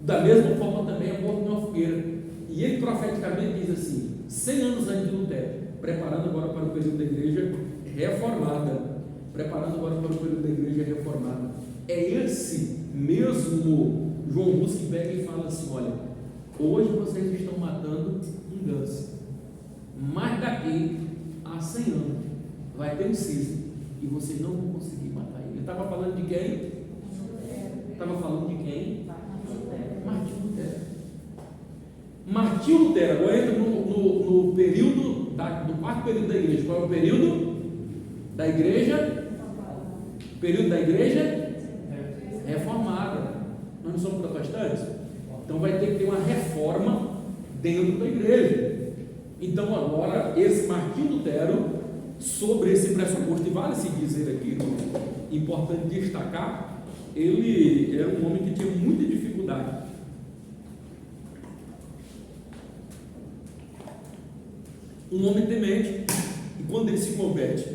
Da mesma forma também é morto numa fogueira. E ele profeticamente diz assim, 100 anos antes de Lutero, preparando agora para o período da igreja reformada. Preparando agora para o período da igreja reformada. É esse mesmo João Hus que pega e fala assim: olha, hoje vocês estão matando um ganso, mas daqui a 100 anos vai ter um cisne e vocês não vão conseguir matar ele. Ele estava falando de quem? Estava falando de quem? Martinho Lutero. Martinho Lutero agora entra no período do quarto período da igreja. Qual é o período? Da igreja Período da igreja reformada. Nós não somos protestantes? Então vai ter que ter uma reforma dentro da igreja. Então agora, esse Martinho Lutero, sobre esse pressuposto, e vale-se dizer aqui, importante destacar, ele era um homem que tinha muita dificuldade. Um homem temente, e quando ele se converte,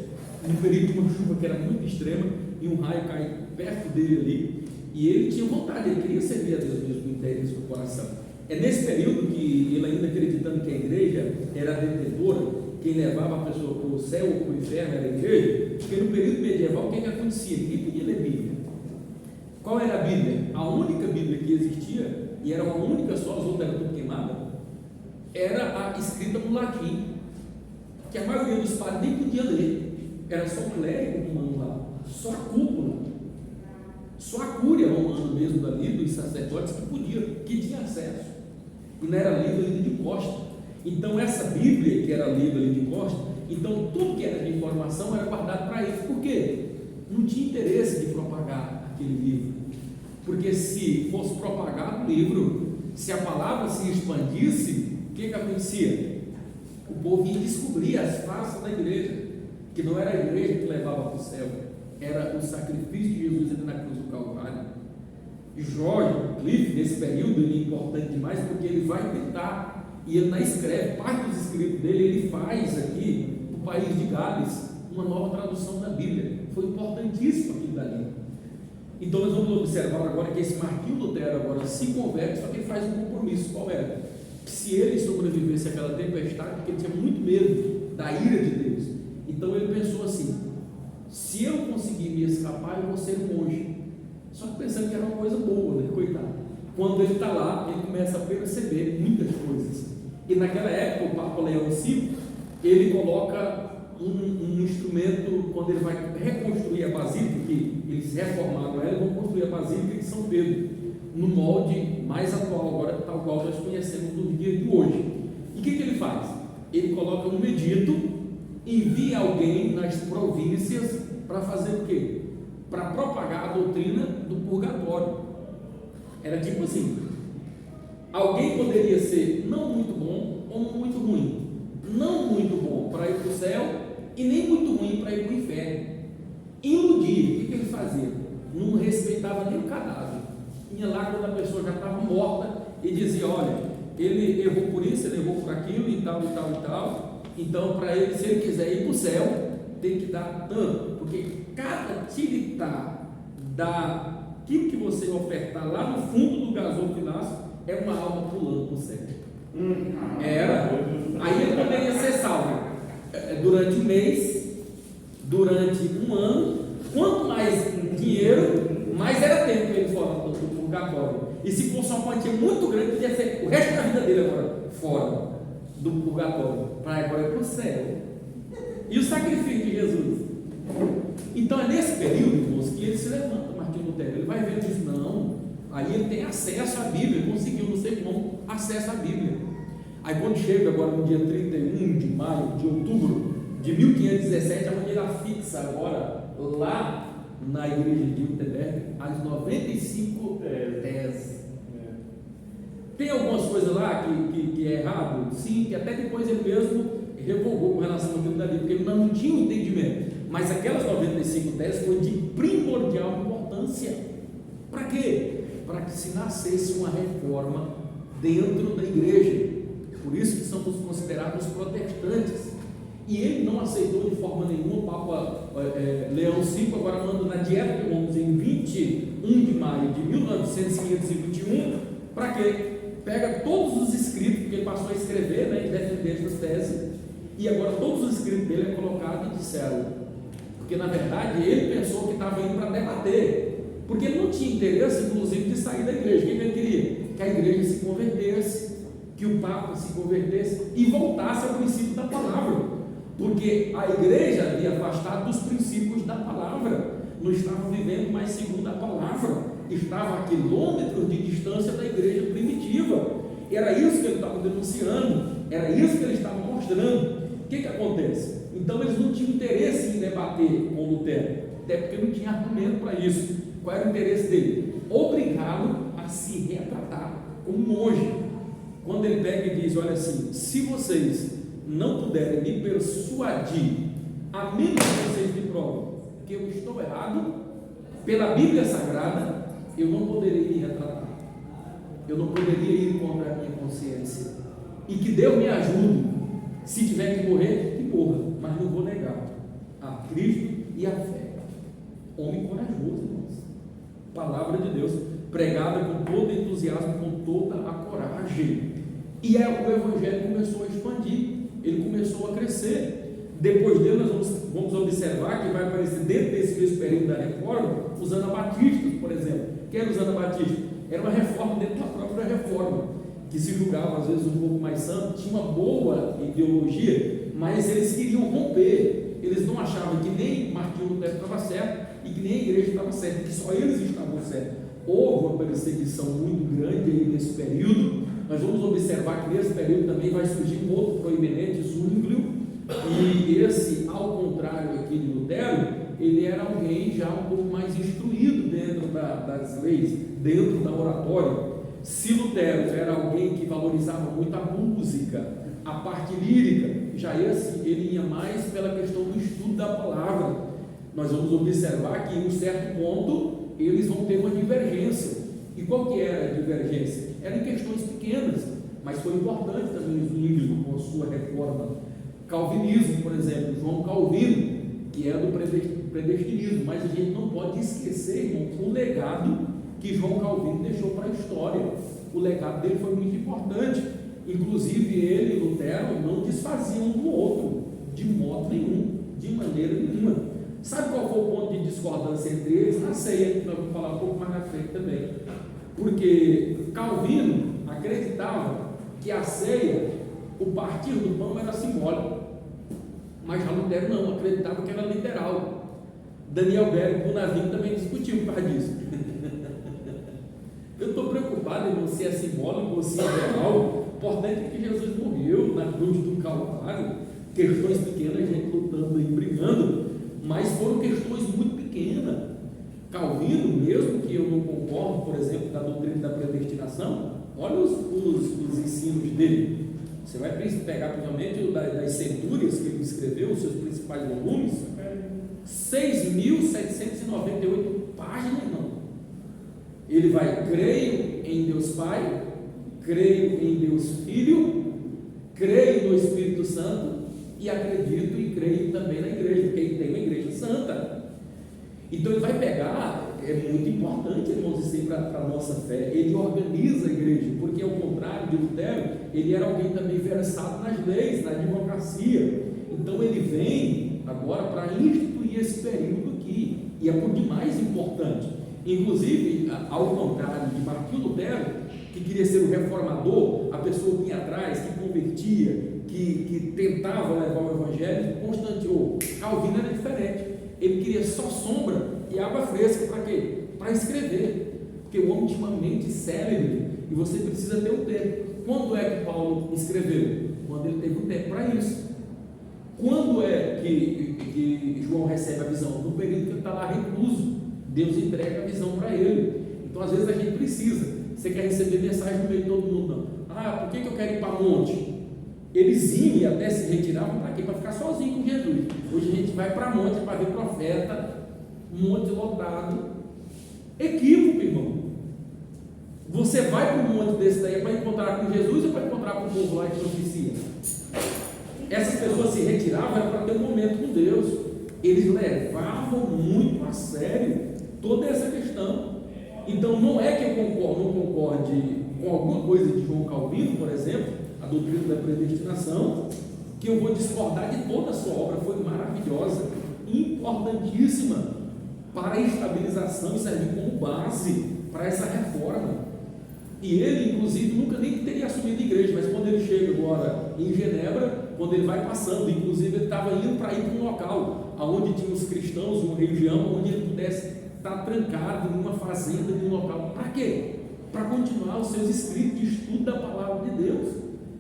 num período de uma chuva que era muito extrema, e um raio cai perto dele ali, e ele tinha vontade, ele queria servir a Deus mesmo, no interesse do coração. É nesse período que ele, ainda acreditando que a igreja era detentora, quem levava a pessoa para o céu ou para o inferno era a igreja, porque no período medieval o que acontecia? Ninguém podia ler Bíblia. Qual era a Bíblia? A única Bíblia que existia, e era uma única só, as outras eram tudo queimadas, era a escrita no latim, que a maioria dos padres nem podia ler, era só o clérigo romano lá, só a cúpula, só a cúria romana mesmo dali, dos sacerdotes que podia, que tinha acesso, e não era lido de costa. Então essa Bíblia que era lida ali de costa, então tudo que era de informação era guardado para eles. Por quê? Não tinha interesse de propagar aquele livro, porque se fosse propagado o livro, se a palavra se expandisse, o que acontecia? O povo ia descobrir as faces da igreja, que não era a igreja que levava para o céu, era o sacrifício de Jesus na cruz do Calvário. E George Cliff, nesse período, ele é importante demais, porque ele vai tentar, e ele não escreve, parte dos escritos dele, ele faz aqui, no país de Gales, uma nova tradução da Bíblia. Foi importantíssimo aquilo dali. Então nós vamos observar agora que esse Martinho Lutero agora se converte, só que ele faz um compromisso. Qual era? Que se ele sobrevivesse àquela tempestade, porque ele tinha muito medo da ira de Deus, então ele pensou assim: se eu conseguir me escapar, eu vou ser um monge. Só que pensando que era uma coisa boa, né? Coitado. Quando ele está lá, ele começa a perceber muitas coisas. E naquela época, o Papa Leão V, ele coloca um instrumento, quando ele vai reconstruir a Basílica, que eles reformaram ela, vão construir a Basílica de São Pedro, no molde mais atual, agora tal qual nós conhecemos no dia de hoje. E o que ele faz? Ele coloca um edito, envia alguém nas províncias para fazer o quê? Para propagar a doutrina do purgatório. Era tipo assim: alguém poderia ser não muito bom ou muito ruim, não muito bom para ir para o céu e nem muito ruim para ir para o inferno. Iludir. O que ele fazia? Não respeitava nem o cadáver. Ia lá quando a pessoa já estava morta e dizia: olha, ele errou por isso, ele errou por aquilo e tal e tal e tal, então para ele, se ele quiser ir para o céu, tem que dar tanto, porque cada tiritar daquilo que você ofertar lá no fundo do gasofilaço é uma alma pulando para o céu. Era. Aí ele poderia ser salvo durante um mês, durante um ano. Quanto mais dinheiro, mais era tempo que ele fora do purgatório. E se fosse uma quantia muito grande, podia ser o resto da vida dele agora fora do purgatório, para agora ir para o céu. E o sacrifício de Jesus? Então é nesse período, irmãos, que ele se levanta, Martinho Lutero. Ele vai ver e diz: não, aí ele tem acesso à Bíblia, conseguiu, não sei como, acesso à Bíblia. Aí quando chega agora no dia 31 de maio, de outubro de 1517, onde ele afixa agora, lá na igreja de Wittenberg, as 95 teses. Tem algumas coisas lá que é errado? Sim, que até depois ele mesmo revogou com relação àquilo dali, porque ele não tinha um entendimento. Mas aquelas 95 teses foi de primordial importância. Para quê? Para que se nascesse uma reforma dentro da igreja. Por isso que somos considerados protestantes. E ele não aceitou de forma nenhuma. O Papa Leão V agora manda na Dieta de Worms em 21 de maio de 1921. Para quê? Pega todos os escritos que ele passou a escrever, né, e defender essas teses, e agora todos os escritos dele é colocado e disseram, porque na verdade ele pensou que estava indo para debater, porque ele não tinha interesse, inclusive, de sair da igreja. O que ele queria? Que a igreja se convertesse, que o Papa se convertesse e voltasse ao princípio da palavra, porque a igreja havia afastado dos princípios da palavra, não estava vivendo mais segundo a palavra, estava a quilômetros de distância da igreja primitiva. Era isso que ele estava denunciando, era isso que ele estava mostrando. O que acontece? Então eles não tinham interesse em debater com Lutero, até porque não tinha argumento para isso. Qual era o interesse dele? Obrigá-lo a se retratar como monge. Quando ele pega e diz, olha assim, se vocês não puderem me persuadir, a menos que vocês me provem que eu estou errado, pela Bíblia Sagrada, eu não poderia me retratar, eu não poderia ir contra a minha consciência, e que Deus me ajude, se tiver que morrer, que morra, mas não vou negar a Cristo e a fé. Homem corajoso, irmãos. Palavra de Deus, pregada com todo entusiasmo, com toda a coragem, e o Evangelho começou a expandir, ele começou a crescer. Depois dele nós vamos observar que vai aparecer dentro desse mesmo período da reforma os anabatistas, por exemplo. Quem eram os anabatistas? Era uma reforma dentro da própria reforma, que se julgava às vezes um pouco mais santo, tinha uma boa ideologia, mas eles queriam romper. Eles não achavam que nem Martinho Lutero estava certo e que nem a igreja estava certa, que só eles estavam certos. Houve uma perseguição muito grande aí nesse período. Nós vamos observar que nesse período também vai surgir um outro proeminente, Zwinglio, e esse, ao contrário aqui de Lutero, ele era alguém já um pouco mais instruído dentro das leis, dentro da oratória. Se Lutero era alguém que valorizava muito a música, a parte lírica, já esse, ele ia mais pela questão do estudo da palavra. Nós vamos observar que em um certo ponto eles vão ter uma divergência. E qual que era a divergência? Eram em questões pequenas, mas foi importante também o Zwinglio com a sua reforma. Calvinismo, por exemplo, João Calvino, que é do predestinismo, mas a gente não pode esquecer, irmão, o legado que João Calvino deixou para a história. O legado dele foi muito importante. Inclusive ele e Lutero não desfaziam um do outro, de modo nenhum, de maneira nenhuma. Sabe qual foi o ponto de discordância entre eles? Na ceia, que nós vamos falar um pouco mais na frente também. Porque Calvino acreditava que a ceia, o partir do pão era simbólico, mas já Lutero não, acreditava que era literal. Daniel Berg, Bonavino, também discutiu por causa disso. Eu estou preocupado, irmão, se é simbólico ou se é real. O importante é que Jesus morreu na cruz do Calvário. Questões pequenas, a gente lutando e brigando, mas foram questões muito pequenas. Calvino, mesmo que eu não concordo, por exemplo, da doutrina da predestinação, olha os ensinos dele. Você vai pegar, principalmente, das centúrias que ele escreveu, os seus principais volumes, 6.798 páginas, irmão. Ele vai, creio em Deus Pai, creio em Deus Filho, creio no Espírito Santo e acredito e creio também na igreja, porque ele tem uma igreja santa. Então ele vai pegar, é muito importante, irmãos, isso aí para a nossa fé. Ele organiza a igreja, porque ao contrário de Lutero, ele era alguém também versado nas leis, na advocacia. Então ele vem agora para instituir esse período aqui, e é por demais importante. Inclusive, ao contrário de Martinho Lutero, que queria ser o reformador, a pessoa que ia atrás, que convertia, que tentava levar o evangelho, Constantino, Calvino era diferente. Ele queria só sombra e água fresca. Para quê? Para escrever, porque o homem tinha uma mente célebre e você precisa ter um tempo. Quando é que Paulo escreveu? Quando ele teve um tempo para isso. Quando é que João recebe a visão? No período que ele está lá recluso. Deus entrega a visão para ele. Então às vezes a gente precisa. Você quer receber mensagem no meio de todo mundo? Não. Ah, por que eu quero ir para monte? Eles iam e até se retiravam para quê? Para ficar sozinho com Jesus. Hoje a gente vai para monte para ver profeta, monte lotado. Equívoco, irmão. Você vai para um monte desse daí para encontrar com Jesus ou para encontrar com o povo lá que proficia? Essas pessoas se retiravam era para ter um momento com Deus. Eles levavam muito a sério toda essa questão. Então não é que eu não concorde com alguma coisa de João Calvino, por exemplo, a doutrina da predestinação, que eu vou discordar de toda a sua obra. Foi maravilhosa, importantíssima para a estabilização e servir como base para essa reforma. E ele, inclusive, nunca nem teria assumido a igreja, mas quando ele chega agora em Genebra, quando ele vai passando, inclusive ele estava indo para ir para um local onde tinha os cristãos, uma região onde ele pudesse estar trancado em uma fazenda, em um local. Para quê? Para continuar os seus escritos de estudo da palavra de Deus.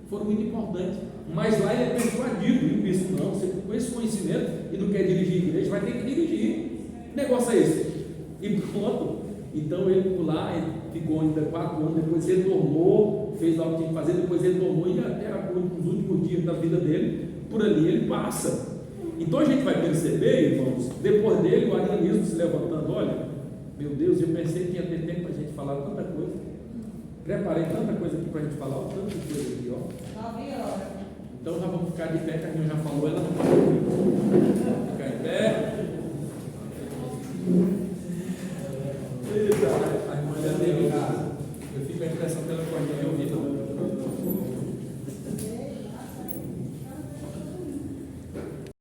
Foram muito importantes. Mas lá ele é persuadido, e o bispo não, você com esse conhecimento e não quer dirigir a igreja, vai ter que dirigir. Que negócio é esse? E pronto. Então ele por lá, ele ficou ainda 4 anos, depois ele tornou, fez lá o que tinha que fazer, depois ele tornou e até os últimos dias da vida dele, por ali ele passa. Então a gente vai perceber, irmãos, depois dele o arianismo se levantando, olha, meu Deus, eu pensei que ia ter tempo para a gente falar tanta coisa, preparei tanta coisa aqui para a gente falar, ó, tanta coisa aqui, ó. 9 horas. Então nós vamos ficar de pé, que a gente já falou, ela não pode ficar em pé.